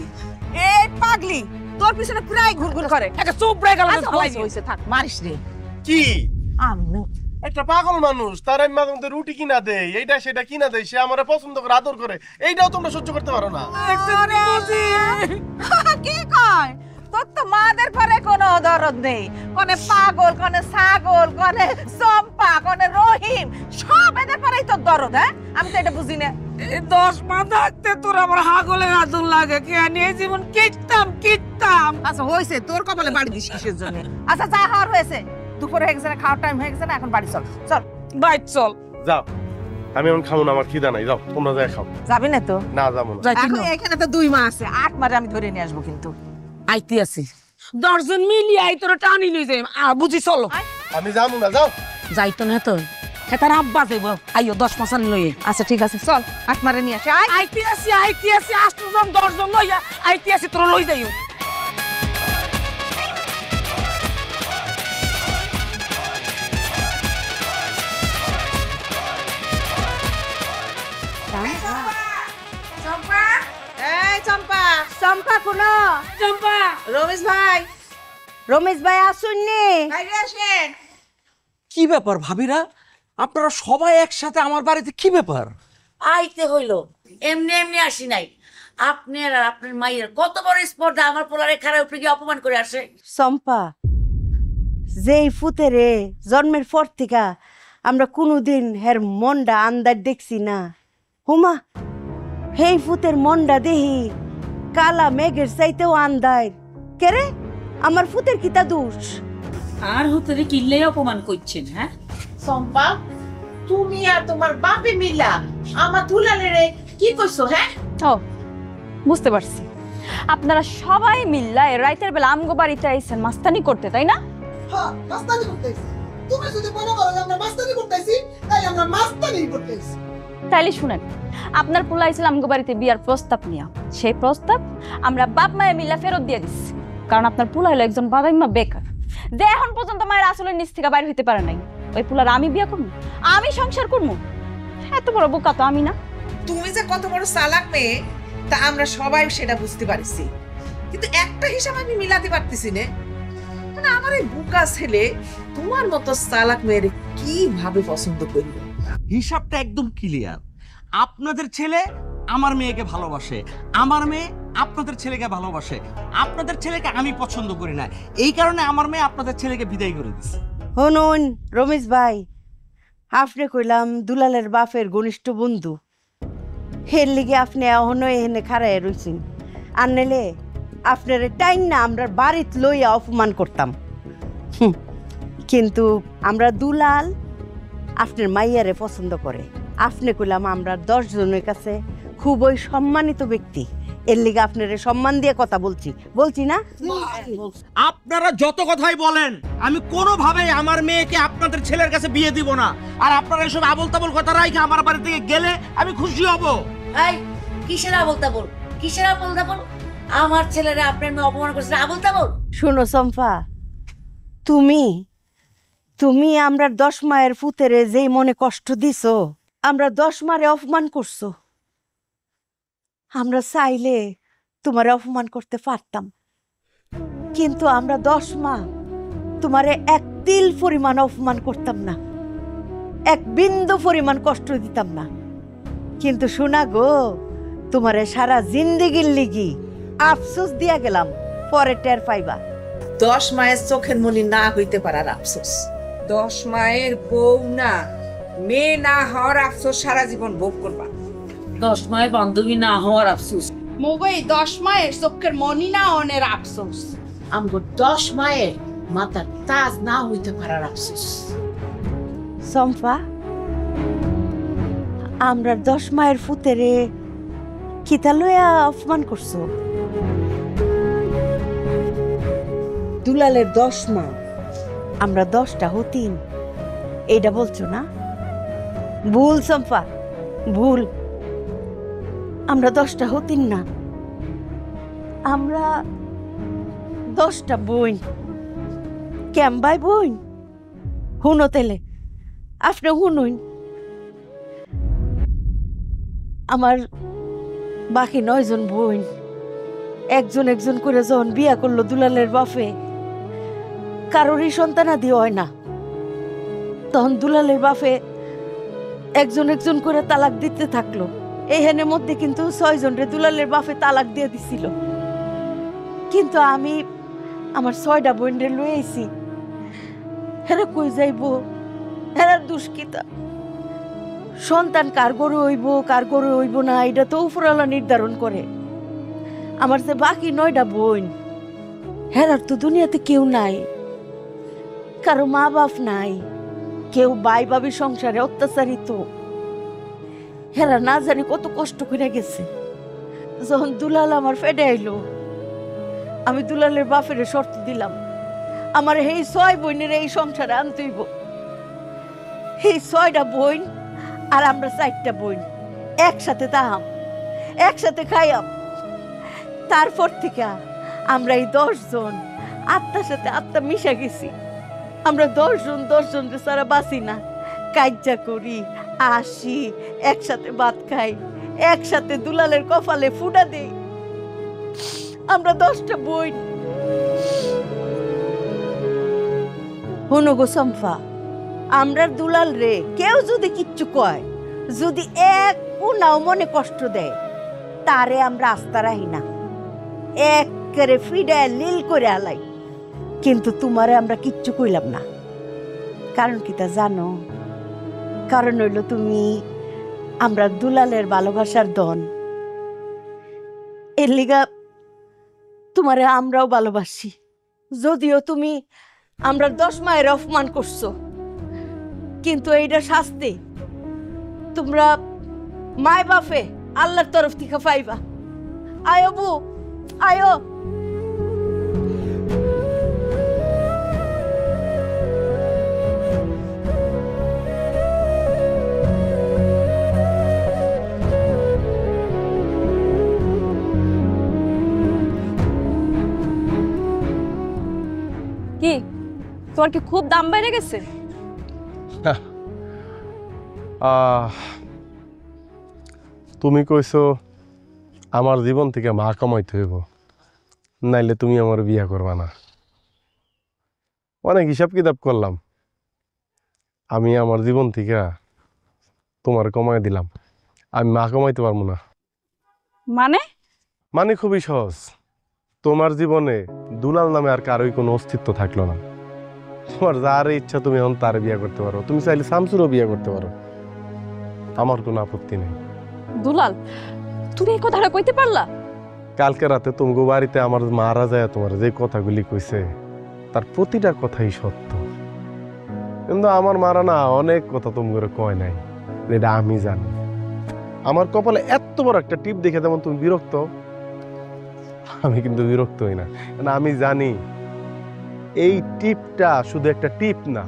এই পাগলি তোর পিছনে প্রায় ঘুরঘুর করে একটা চোপড়া গলা ঢালাইছি হইছে থাক মারিস রে কি আমি একটা পাগল মানুষ তার আমি মাঝে মধ্যে রুটি কিনা দেয় এইটা সেটা কিনা দেয় সে আমার পছন্দ করে আদর করে এইটাও তোমরা সহ্য করতে পারো না কি কয় তোর তো মাদের পরে কোনো দরদ নেই কোনে পাগল কোনে ছাগল কোনে চম্পা কোনে রহিম সব এদের পরেই তোর দরদ হ্যাঁ আমি তো এটা বুঝি না 10 মাস থাকতে তোর আবার হাগলের আদর লাগে কেন এই জীবন কিটতাম আচ্ছা হয়েছে তোর কপালে বাড়ি দিস কিসের জন্য আচ্ছা যা হওয়ার হয়েছে দুপুরে হয়ে গেছে না খাওয়ার টাইম হয়ে গেছে না এখন বাড়ি চল চল বাইক চল যাও আমি এখন খাবো না আমার খিদা নাই যাও তোমরা যাই খাও যাবি না তো না যাবো না এখন এখানে তো 2 মাস আছে 8 মারে আমি ধরে নিয়ে আসবো কিন্তু আইতে আছি 10 জন মিলি আই তোর টানি লই যাই বুঝি চলো আমি যাবো না যাও যাইতো না তো হেতার আব্বা যাইব আইও 10 মাস লই আচ্ছা ঠিক আছে চল 8 মারে নিয়ে আসি আইতে আসি 8 জন 10 জন লইয়া আইতে আসি তোর লই যাইও চম্পা এই চম্পা চম্পা কোন চম্পা রমেশ ভাই আসুন নি বাইরে আসেন কি ব্যাপার ভাবিরা আপনারা সবাই একসাথে আমার বাড়িতে কি ব্যাপার আইতে হইলো এমনি এমনি আসি নাই আপনার আর আপনার মায়ের কত বড় স্পর্ধা আমার পোলারে খারাপ উপরে গিয়ে অপমান করে আসে চম্পা যেই ফুতেরে জন্মের পর থেকে আমরা কোনোদিন হের মনটা আন্দার দেখছি না হুমা হেই ফুতের মনটা দেহি কালা মেঘের চাইতেও আন্দার কেরে আমার ফুতের কিতা দোষ আর হুতরে কিল্লে অপমান করছেন হ্যাঁ সম্পা তুমি আর তোমার বাপে মিলা আমার দুলালেরে কি কইছো হ্যাঁ ও বুঝতে পারছি আপনারা সবাই মিল্লা এই রাতের বেলা আমগো বাড়িতে আইছেন মাস্তানি করতে তাই না হ্যাঁ মাস্তানি করতেছি তুমি যদি মনে করো যে আমরা মাস্তানি করতেছি তাই আমরা মাস্তানি করতেছি তাইলে শুনেন আপনার পোলা আইছিল আমগো বাড়িতে বিয়ার প্রস্তাব নিয়া সেই প্রস্তাব আমরা বাপ মায়ে মিল্লা ফেরত দিয়ে দিচ্ছি কারণ আপনার পোলা হলো একজন বাদাইমা বেকার যে এখন পর্যন্ত মায়ের আসলের নিচ থেকে বাইরে হইতে পারে নাই ওই পোলার আমি বিয়া করবো আমি সংসার করবো এত বড় বোকা তো আমি না তুমি যে কত বড় চালাক মেয়ে তা আমরা সবাই সেটা বুঝতে পারছি কিন্তু একটা হিসাব আমি মিলাতে পারতেছি না মানে আমার এই বোকা ছেলে তোমার মতো চালাক মেয়ের কিভাবে পছন্দ করবে হিসাবটা একদম ক্লিয়ার আপনাদের ছেলে আমার মেয়েকে ভালোবাসে আমার মেয়ে আপনাদের ছেলেকে ভালোবাসে আপনাদের ছেলেকে আমি পছন্দ করি না এই কারণে আমার মেয়ে আপনাদের ছেলেকে বিদায় করে দিচ্ছে শুনুন রমেশ ভাই আপনি কইলাম দুলালের বাপের ঘনিষ্ঠ বন্ধু হের লিগে আপনি এখনো এখানে খাড়াই রইছেন আর নেলে আপনার টাইম না আমরা বাড়িত লইয়া অপমান করতাম কিন্তু আমরা দুলাল আপনার মাইয়ারে পছন্দ করে আপনি কইলাম আমরা 10 জনের কাছে খুবই সম্মানিত ব্যক্তি এর লিগে আপনারে সম্মান দিয়ে কথা বলছি না আপনারা যত কথাই বলেন আমি কোনোভাবেই আমার মেয়েকে আপনাদের ছেলের কাছে বিয়ে দিব না আর আপনারা এসব আবল তাবল কথা রাখে আমার বাড়ি থেকে গেলে আমি খুশি হব এই কিসের আবল তাবল আমার ছেলেরা আপনার মেয়ে অপমান করছে আবল তাবল শোনো চম্পা তুমি আমরা 10 মায়ের ফুতেরে যেই মনে কষ্ট দিছো আমরা 10 মারে অপমান করছো আমরা চাইলে তোমারে অপমান করতে পারতাম কিন্তু আমরা 10 মা তোমারে এক তিল পরিমাণ অপমান করতাম না এক বিন্দু পরিমাণ কষ্ট দিতাম না কিন্তু শোনা গো তোমারে সারা জিন্দেগির লিগি আফসোস দিয়া গেলাম পরে টের পাইবা 10 মায়ের চোখের মনি না হইতে পারার আফসোস 10 মায়ের বউ না মেয়ে না হওয়ার আফসোস সারা জীবন ভোগ করবা 10 মায়ের বান্ধবী না হওয়ার আফসোস মোগই 10 মায়ের চোখের মনি না অনের আফসোস আমগো 10 মায়ের মাথার তাজ না হইতে পারার আফসোস চম্পা আমরা 10 মায়ের ফুতেরে কিতা লইয়া অপমান করছো দুলালের 10 মা আমরা 10টা হতিন এইটা বলছো না ভুল চম্পা ভুল আমরা 10টা হতিন না, আমরা 10টা বোন। কেমবাই বোন হুনো তেলে আপনি হুনুন। আমার বাকি 9 জন বোন একজন একজন করে যখন বিয়া করলো দুলালের বাপে, কারোরই সন্তানাদি হয় না, তখন দুলালের বাপে একজন একজন করে তালাক দিতে থাকলো। এখানের মধ্যে কিন্তু 6 জনরে দুলালের বাপে তালাক দিয়ে দিছিল। কিন্তু আমি আমার 6টা বোনরে লয়ে আইছি। হেরা কই যাইব, হেরা দুষ্কিতা। সন্তান কার গরু হইব কার গরু হইব না এটা তো উপরওয়ালা নির্ধারণ করে। আমার যে বাকি 9টা বোন, হেরার তো দুনিয়াতে কেউ নাই, কারো মা বাপ নাই, কেউ ভাই ভাবি সংসারে অত্যাচারিত। হেরা না জানি কত কষ্ট করে গেছে। যখন দুলাল আমার ফেডে আইলো, আমি দুলালের বাপের শর্ত দিলাম, আমার এই 6 বোনের এই সংসারে আনতেইব। এই 6টা বোন আর আমরা 4টা বোন একসাথে তাহাম, একসাথে খাইয়াম। তারপর থেকে আমরা এই 10 জন আত্মার সাথে আত্মা মিশা গেছি। আমরা 10 জন সারা বাঁচি না, কাজ্জা করি, আসি, একসাথে ভাত খাই, একসাথে দুলালের কপালে ফুটা দেই। আমরা 10টা বোন। হনো গো সম্পা, আমরা দুলাল রে কেউ যদি কিচ্ছু কয়, যদি এক উনাও মনে কষ্ট দেয়, তারে আমরা আস্থা রাখি না, এক করে ফিডায় লীল করে আলাই। কিন্তু তোমারে আমরা কিচ্ছু কইলাম না। কারণ কি তা জানো? কারণ হইল তুমি আমরা দুলালের ভালোবাসার ধন। এর লিগা তোমারে আমরাও ভালোবাসি। যদিও তুমি আমরা 10 মায়ের অপমান করছো, কিন্তু এইটা শাস্তি তোমরা মায় বাপে আল্লাহর তরফ থেকে পাইবা। আয়ো বু, আয়ো। কি তোমার কি খুব দাম বেড়ে গেছে? তুমি কইছো আমার জীবন থেকে মা কামাইতে হইব, নাইলে তুমি আমার বিয়া করবা না। অনেক হিসাব কিতাব করলাম, আমি আমার জীবন থেকে তোমার কমাই দিলাম। আমি মা কামাইতে পারবো না। মানে খুবই সহজ, তোমার জীবনে দুলাল নামে আর কারোই কোনো অস্তিত্ব থাকলো না। তোমার যার ইচ্ছা তুমি এখন তার বিয়া করতে পারো, তুমি চাইলে শামসুরও বিয়া করতে পারো, আমার কোনো আপত্তি নেই। দুলাল, তুমি এই কথাটা কইতে পারলা? কালকে রাতে তোমাকে বাড়িতে আমার মারা যায় তোমার যে কথাগুলি কইছে, তার প্রতিটা কথাই সত্য। কিন্তু আমার মারা না অনেক কথা তোমাকে কয় নাই, এটা আমি জানি। আমার কপালে এত বড় একটা টিপ দেখে যেমন তুমি বিরক্ত, আমি কিন্তু বিরক্ত হই না। আমি জানি এই টিপটা শুধু একটা টিপ না,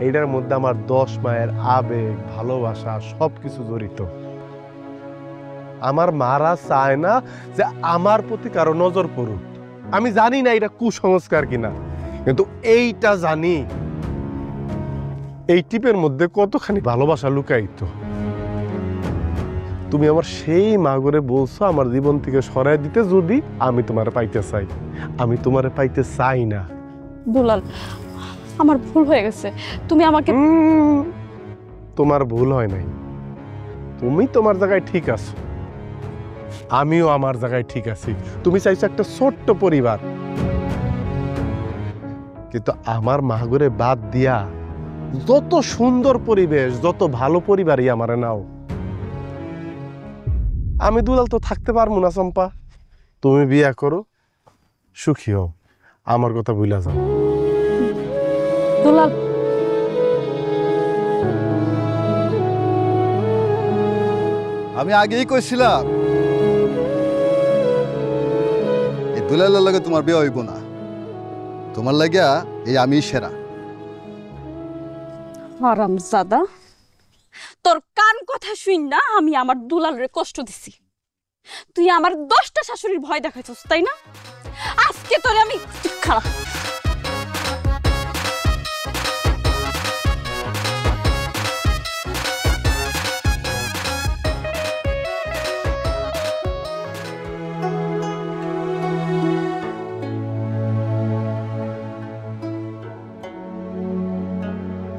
এইটার মধ্যে আমার 10 মায়ের আবেগ, ভালোবাসা সবকিছু জড়িত। আমার মারা চায় না যে আমার প্রতি কারো নজর পড়ুক। আমি জানি না এটা কুসংস্কার কিনা, কিন্তু এইটা জানি এই টিপের মধ্যে কতখানি ভালোবাসা লুকায়িত। তুমি আমার সেই মাগরে বলছো আমার জীবন থেকে সরাই দিতে, যদি আমি তোমারে পাইতে চাই। আমি তোমারে পাইতে চাই না। দুলাল, আমার ভুল হয়ে গেছে, তুমি আমাকে। তোমার ভুল হয় নাই, তুমি তোমার জায়গায় ঠিক আছো, আমিও আমার জায়গায় ঠিক আছি। তুমি চাইছো একটা ছোট্ট পরিবার, কিন্তু আমার মাগরে বাদ দিয়া যত সুন্দর পরিবেশ, যত ভালো পরিবারই আমারে নাও, আমি দুলাল তো থাকতে পারবো না। চম্পা, তুমি বিয়া করো, সুখী হও, আমার কথা ভুলা যাও। দুলাল, আমি আগেই কইছিলাম এই দুলালের লাগে তোমার বিয়ে হইব না। তোমার লাগিয়া এই আমি সেরা। হারামজাদা, তোর কান কথা শুন না আমি আমার দুলালরে কষ্ট দিছি। তুই আমার 10টা শাশুড়ির ভয় দেখাইছস তাই না? আজকে তোরে আমি খারাপ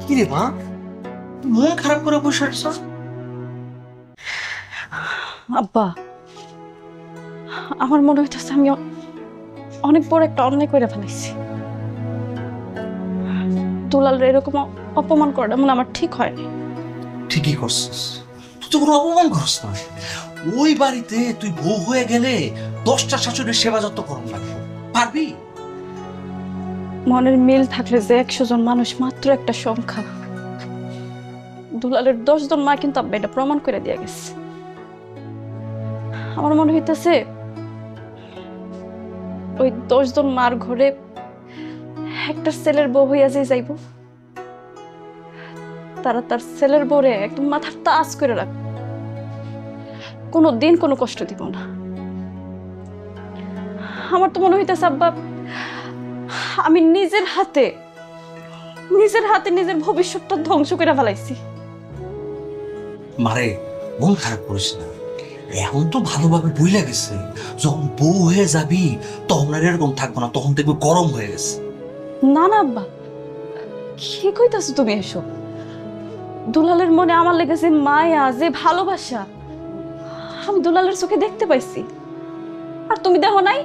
কি রে মা, মন খারাপ করে বসে আছিস? আব্বা, আমার মনে হইতেছে আমি অনেক বড় একটা অন্যায় করে ফেলেছি। দুলাল এরকম অপমান করাটা মনে আমার ঠিক হয়নি। ঠিকই করছিস, তুই তো কোনো অপমান করস না। ওই বাড়িতে তুই বউ হয়ে গেলে 10টা শাশুড়ির সেবা যত্ন করুন লাগবে, পারবি? মনের মিল থাকলে যে 100 জন মানুষ মাত্র একটা সংখ্যা। দুলালের 10 জন মা কিন্তু আব্বা এটা প্রমাণ করে দিয়ে গেছে। আমার মনে হইতেছে ওই 10 জন মার ঘরে একটা ছেলের বউ হইয়া যে যাইব, তারা তার ছেলের বউরে একদম মাথার তাজ করে রাখবে, কোনো দিন কোনো কষ্ট দিব না। আমার তো মনে হইতেছে আব্বা আমি নিজের হাতে নিজের ভবিষ্যৎটা ধ্বংস করে ফেলাইছি। মারে, মন খারাপ করিস না, এখন তো ভালোভাবে বুঝলে গেছে। যখন বউ হয়ে যাবি তখন আর এরকম থাকবো না, তখন দেখবি গরম হয়ে গেছে। না না আব্বা, কি কইতাছো তুমি এসব? দুলালের মনে আমার লেগেছে মায়া, যে ভালোবাসা আমি দুলালের চোখে দেখতে পাইছি। আর তুমি দেখো নাই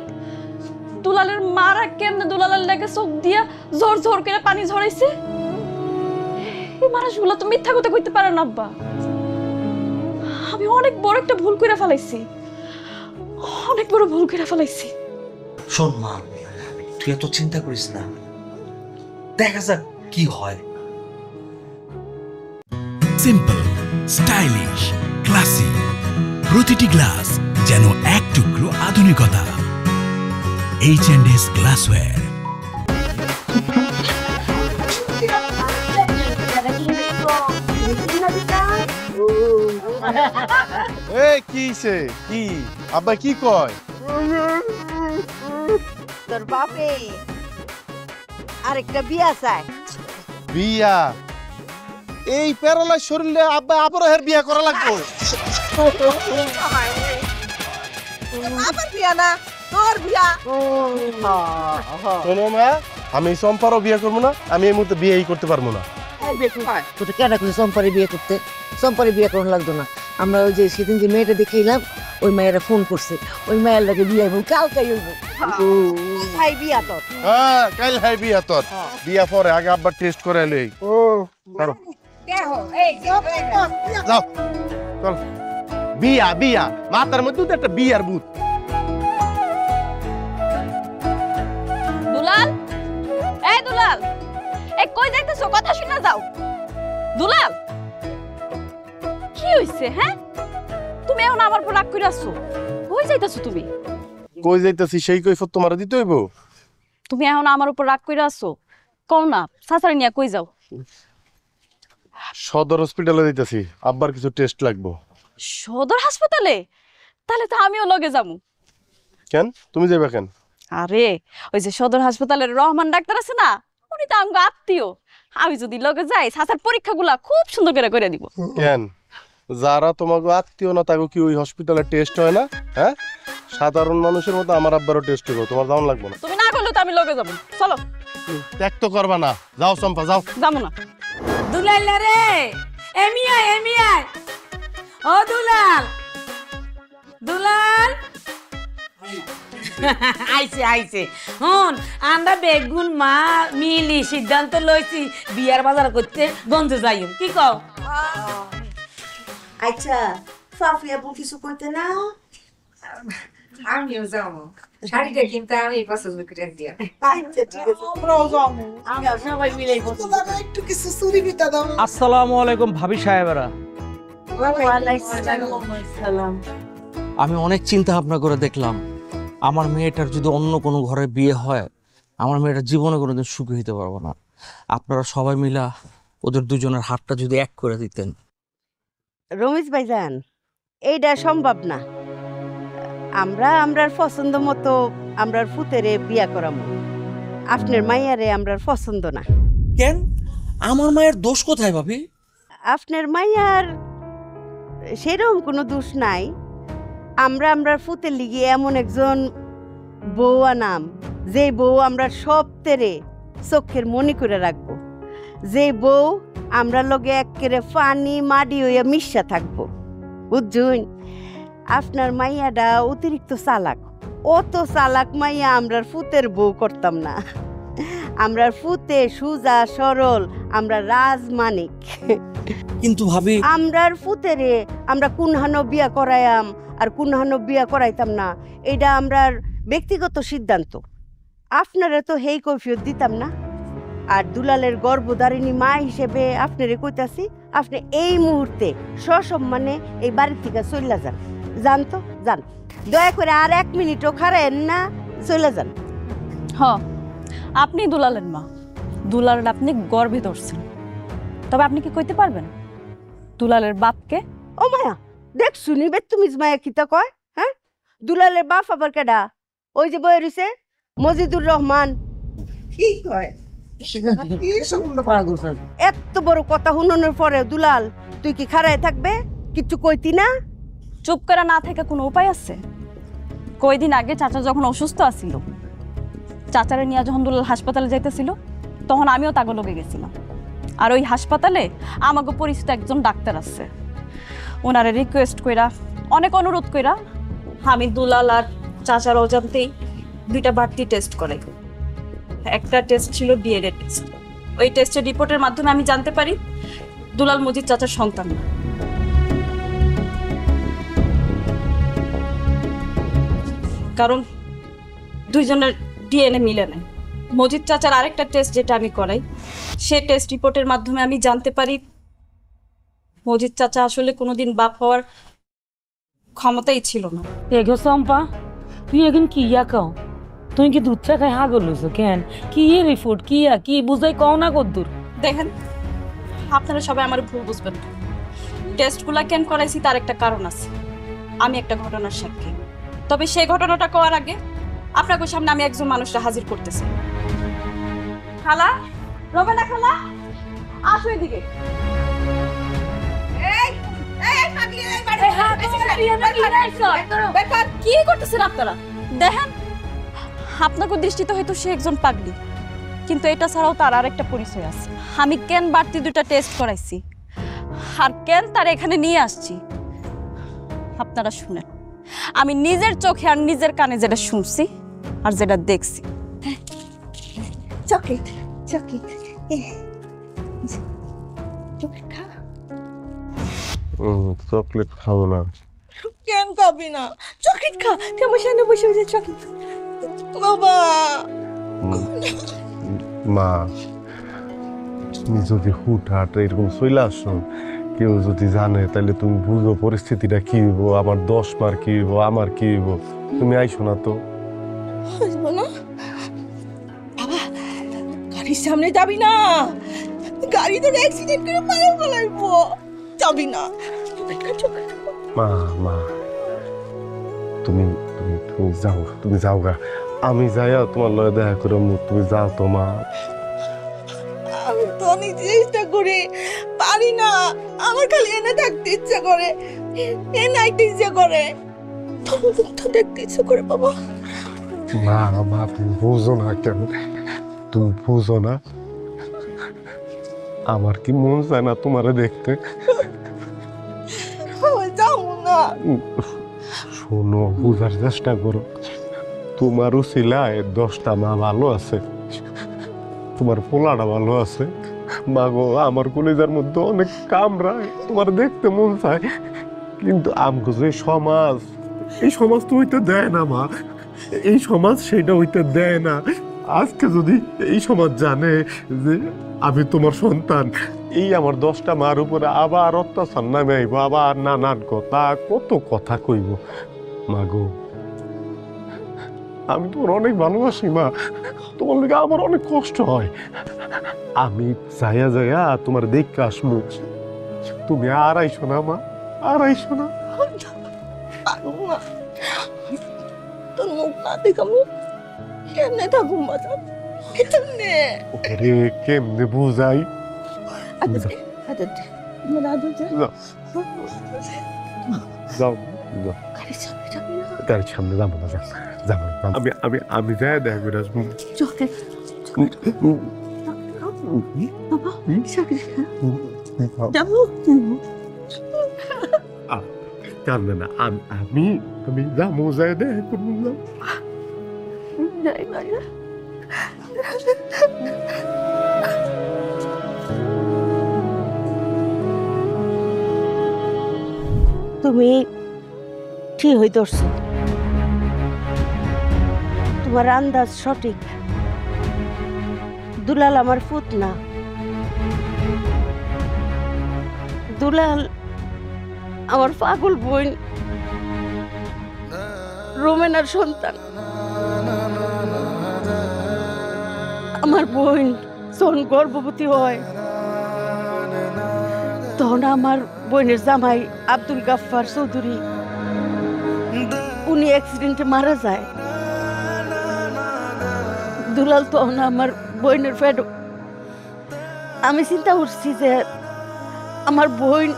দুলালের মারা কেমনে দুলালের লেগে চোখ দিয়া জোর জোর করে পানি ঝরাইছে? এই মানুষগুলো তো মিথ্যা কথা কইতে পারে না আব্বা। আমি অনেক বড় একটা ভুল করে ফেলাইছি, অনেক বড় ভুল করে ফেলাইছি। শোন মা, তুই এত চিন্তা করিস না, দেখা যাক কি হয়। সিম্পল, স্টাইলিশ, ক্লাসি, প্রতিটি গ্লাস যেন এক টুকরো আধুনিকতা। H&S glassware. কি আব্বা কি কয়? তোর বাপে আরেকটা বিয়া চায়। বিয়া? এই প্যারালাইজ শরীরে আব্বা আবারও হের বিয়া করা লাগবে? আমার বিয়া না, তোর বিয়া। শোনো মা, আমি সম্পারও বিয়ে করবো না, আমি এই মুহূর্তে বিয়েই করতে পারবো না। তোকে কেন করছিস সম্পারে বিয়ে করতে? সম্পারে বিয়ে করানো লাগতো না। আমরা ওই যে সেদিন যে মেয়েটা দেখে এলাম, ওই মায়েরা ফোন করছে, ওই মায়ের লাগে বিয়ে হইব, কালকাই হইব। ভাই বিয়া তোর? হ্যাঁ, কাল হাই বিয়া তোর। বিয়া পরে আগে আব্বা টেস্ট করে লই। ও চলো যাও, চল। বিয়া বিয়া মাথার মধ্যে তো একটা বিয়ার ভূত। দুলাল, এই দুলাল, এই কই যাইতেছো? কথা শুনে যাও। দুলাল, কি হইছে? হ্যাঁ, তুমি এখন আমার উপর রাগ করে আসছো? কই যাইতেছো তুমি? কই যাইতাছি সেই কৈফত তোমার দিতে হইব? তুমি এখন আমার উপর রাগ করে আসছো? কও না, সাসারে নিয়ে কই যাও? সদর হসপিটালে যাইতাছি, আব্বার কিছু টেস্ট লাগবো। সদর হাসপাতালে? তাহলে তো আমিও লগে যাবো। কেন তুমি যাবে কেন? আরে ওই যে সদর হাসপাতালের রহমান ডাক্তার আছে না, উনি তো আমগো আত্মীয়। আমি যদি লগে যাই, সাসার পরীক্ষাগুলা খুব সুন্দর করে দিব। কেন যারা তোমাকে আত্মীয় না তাকে কি ওই হসপিটালে টেস্ট হয় না? হ্যাঁ, সাধারণ মানুষের মতো আমার আব্বারও টেস্ট হইব, তোমার দাম লাগবে না। তুমি না করলে তো আমি লগে যাবো। চলো। ত্যাগ তো করবা না, যাও চম্পা যাও। যাবো না। দুলাল রে, এমিয়া ও দুলাল, দুলাল আইছে হন। আমরা বেগুন মা মিলি সিদ্ধান্ত লইছি বিয়ার বাজার করতে গঞ্জে যাইম, কি কও? আচ্ছা, ফাফি আপু কিছু কইতে না? আমিও যাবো, শাড়িটা কিন্তু আমি পছন্দ করে দিয়া। আচ্ছা ঠিক আছে, আমরাও যাবো। আমরা সবাই মিলে একটু কিছু চুরি বিটা দাও। আসসালামু আলাইকুম ভাবি সাহেবেরা। আমি অনেক চিন্তা ভাবনা করে দেখলাম, আমার মেয়েটার যদি অন্য কোনো ঘরে বিয়ে হয়, আমার মেয়েটা জীবনে কোনোদিন সুখী হইতে পারবো না। আপনারা সবাই মিলা ওদের দুজনের হাতটা যদি এক করে দিতেন। রমেশ ভাইজান, এইটা সম্ভব না। আমরা আমরার পছন্দ মতো আমরার ফুতেরে বিয়া করামু। আপনার মাইয়ারে আমরার পছন্দ না। কেন আমার মায়ের দোষ কোথায় ভাবি? আপনার মাইয়ার সেরকম কোনো দোষ নাই। আমরা আমরার ফুতের লিগে এমন একজন বউ আনাম, যে বউ আমরা সব তেরে চোখের মনি করে রাখবো, যে বউ আমরা লগে একেবারে পানি মাটি হইয়া মিশা থাকবো, বুঝুন? আপনার মাইয়াটা অতিরিক্ত চালাক, অত চালাক মাইয়া আমরার ফুতের বউ করতাম না। আমরার ফুতে সুজা সরল, আমরা রাজমানিক। কিন্তু ভাবি আমরার ফুতেরে আমরা কুনহানো বিয়া করাইয়াম আর কুনহানো বিয়া করাইতাম না, এটা আমরার ব্যক্তিগত সিদ্ধান্ত। আপনারা তো হেই কৈফিয়ত দিতাম না। আর দুলালের গর্ভধারিণী মা হিসেবে আপনারে কইতাছি, আপনি এই মুহূর্তে সসম্মানে এই বাড়ি থেকে চলে যান। যান তো যান, দয়া করে আর 1 মিনিটও খারেন না, চলে যান। হ, আপনি দুলালের মা, দুলালের আপনি গর্ভে ধরছেন, তবে আপনি কি কইতে পারবেন দুলালের বাপকে? ও মায়া, দেখ শুনি বে তুমি মায়া কিতা কয়? হ্যাঁ, দুলালের বাপ আবার কেডা? ওই যে বই রইছে মজিদুর রহমান। কি কয়? এত বড় কথা শুনানোর পরে দুলাল তুই কি খাড়ায় থাকবে? কিছু কইতি না? চুপ করে না থেকে কোনো উপায় আছে? কয়দিন আগে চাচা যখন অসুস্থ আছিল, চাচারে নিয়ে যখন দুলাল হাসপাতালে যাইতেছিল, তখন আমিও তাকে লগে গেছিলাম। আর ওই হাসপাতালে আমাকে পরিচিত একজন ডাক্তার আছে, ওনারে রিকোয়েস্ট কইরা, অনেক অনুরোধ কইরা আমি দুলাল আর চাচার অজান্তেই 2টা বাড়তি টেস্ট করাই। একটা টেস্ট ছিল ডিএনএ টেস্ট। ওই টেস্টের রিপোর্টের মাধ্যমে আমি জানতে পারি দুলাল মজিদ চাচার সন্তান না। কারণ দুইজনের ডিএনএ মিলে নাই। মজিদ চাচার আরেকটা টেস্ট যেটা আমি করাই, সে টেস্ট রিপোর্টের মাধ্যমে আমি জানতে পারি মজিদ চাচা আসলে কোনোদিন বাপ হওয়ার ক্ষমতাই ছিল না। এগো চম্পা, তুই এখন কি ইয়া কও? তুই কি দুধ চা খাই হাগল লইছো কেন? কি রিপোর্ট কি বুঝাই কও না কদ্দুর? দেখেন, আপনারা সবাই আমার ভুল বুঝবেন। টেস্টগুলা কেন করাইছি তার একটা কারণ আছে। আমি একটা ঘটনার সাক্ষী। তবে সেই ঘটনাটা করার আগে আপনাদের সামনে আমি একজন মানুষকে হাজির করতেছি। খালা, রবেনা খালা, আসো এদিকে। কি করতেছেন আপনারা? দেখেন, আপনাদের দৃষ্টিতে হয়তো সে একজন পাগলি, কিন্তু এটা ছাড়াও তার আর একটা পরিচয় আছে। আমি কেন বাড়তি 2টা টেস্ট করাইছি আর কেন তার এখানে নিয়ে আসছি আপনারা শুনেন। আমি নিজের চোখে আর নিজের কানে যেটা শুনছি আর যেটা দেখছি। চকলেট চকলেট চকলেট খা। চকলেট খাবো না। কেন খাবি না? চকলেট খা, তুই আমার সামনে বসে বসে চকলেট। বাবা মা, তুমি যদি হুটহাট এরকম চলে আসো, কেউ যদি জানে তাহলে তুমি বুঝো পরিস্থিতিটা কি হইব, আমার 10 মার কি হইব, আমার কি হইব। তুমি আইসো না তো। আসবো না বাবা, গাড়ির সামনে যাবি না, গাড়ি তো অ্যাক্সিডেন্ট করে মারা ফেলাইবো, যাবি না। মা মা, তুমি তুমি তুমি যাও, তুমি যাও গা, আমি যাইয়া তোমার লগে দেখা করে তুমি যাও তো মা। আমি তো অনেক চেষ্টা করি, পারি না। আমার খালি এনে থাকতে ইচ্ছা করে, এনে আইতে ইচ্ছা করে, তো দেখতে ইচ্ছা করে বাবা। মা মা, তুমি বুঝো না কেন? তুমি বুঝো না আমার কি মন চায় না তোমারে দেখতে? যাও না। শোনো, বুঝার চেষ্টা করো। তোমারও ছিলায় 10টা মা ভালো আছে, তোমার পোলাটা ভালো আছে। মা গো, আমার কলেজার মধ্যে অনেক কামড়ায়, তোমার দেখতে মন চায়, কিন্তু আমগো যে সমাজ, এই সমাজ তো হইতে দেয় না মা। এই সমাজ সেটা হইতে দেয় না। আজকে যদি এই সমাজ জানে যে আমি তোমার সন্তান, এই আমার 10টা মার উপরে আবার অত্যাচার নামে আইব, আবার নানান কথা, কত কথা কইব। মা গো, আমি তোমার অনেক ভালোবাসি মা, তোমার লেগে আমার অনেক কষ্ট হয়। আমি যাইয়া যাইয়া তোমার দেখতে আসমু, তুমি আর আইসো না মা, আর আইসো না। তোর মুখ না দেখ আমি কেমনে থাকুম বাজান, কেমনে? আরে কেমনে বুঝাই? আদর দে, আমার আদর দে। যাও যাও, আরে সামনে যাবি না। তার সামনে যাবো না, যাবো না। আমি যাই দেখা করে আসবো। চোখে বাবা সামনে যাবো। কান্দে না, আমি যাবো, যাই দেখা করবো না। যাই ভাইয়া। তুমি ঠিক হই ধরছো, তোমার আন্দাজ সঠিক। দুলাল আমার ফুত না, দুলাল আমার পাগল বোন রোমেনার সন্তান। আমার বোন যখন গর্ভবতী হয় তখন আমার বোনের জামাই আব্দুল গাফফার চৌধুরী উনি অ্যাক্সিডেন্টে মারা যায়। দুলাল তখন আমার বোনের ফেড। আমি চিন্তা করছি যে আমার বোন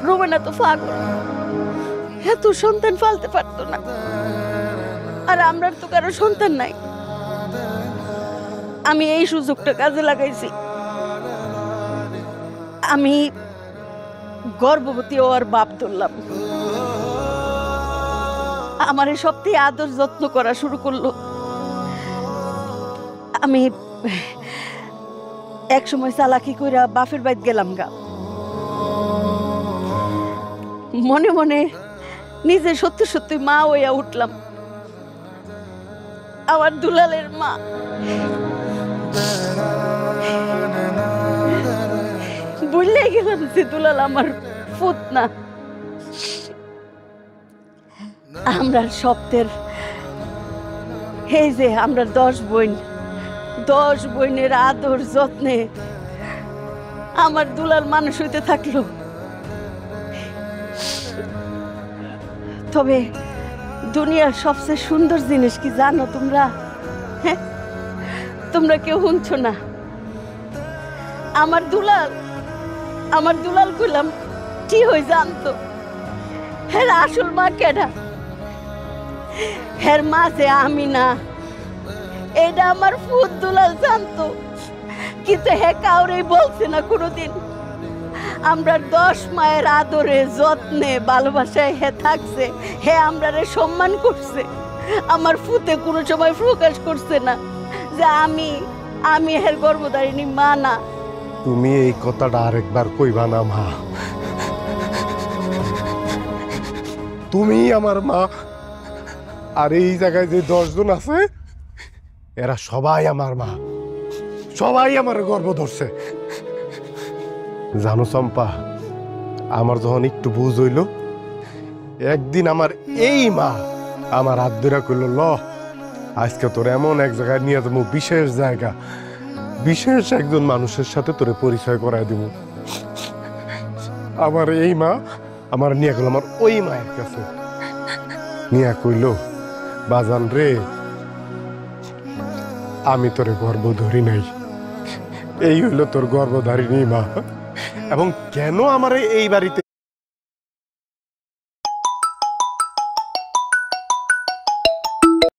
রোমেনা তো পাগল, এত সন্তান ফালতে পারতো না, আর আমরা তো কারো সন্তান নাই। আমি এই সুযোগটা কাজে লাগাইছি। আমি গর্ভবতী হওয়ার বাপ ধরলাম। আমার সবথেকে আদর যত্ন করা শুরু করলো। আমি এক সময় চালাকি কইরা বাপের বাড়ি গেলাম গা, মনে মনে নিজে সত্যি সত্যি মা হইয়া উঠলাম। আমার দুলালের মা। বললে গেলাম যে দুলাল আমার ফুত না। আমরা সপ্তের এই যে আমরা 10 বোন, 10 বোনের আদর যত্নে আমার দুলাল মানুষ হইতে থাকলো। তবে দুনিয়ার সবচেয়ে সুন্দর জিনিস কি জানো তোমরা? হ্যাঁ, তোমরা কেউ শুনছো না। আমার দুলাল কইলাম কি হই জানতো? হের আসল মা কেডা? হের মা যে আমি না, এটা আমার ফুত দুলাল জানতো, কিন্তু হে কাউরেই বলছে না কোনোদিন। আমরা 10 মায়ের আদরে যত্নে ভালোবাসায় হে থাকছে, হে আমরারে সম্মান করছে। আমার ফুতে কোনো সময় প্রকাশ করছে না যে আমি হের গর্ভধারিণী মা না। তুমি এই কথাটা আরেকবার কইবা না মা। তুমি আমার মা, আর এই জায়গায় যে 10 জন আছে এরা সবাই আমার মা, সবাই আমার গর্ভ ধরছে। জানো চম্পা, আমার যখন একটু বুঝ হইল, একদিন আমার এই মা আমার হাত ধরে কইল, ল আজকে তোর এমন এক জায়গায় নিয়ে যাবো, বিশেষ জায়গা, বিশেষ একজন মানুষের সাথে তোরে পরিচয় করায় দিব। আমার এই মা আমার নিয়ে গেল আমার ওই মায়ের কাছে, নিয়ে কইল, বাজান রে, আমি তোরে গর্ভ ধরি নাই, এই হইল তোর গর্ভধারিণী মা। এবং কেন আমার এই বাড়িতে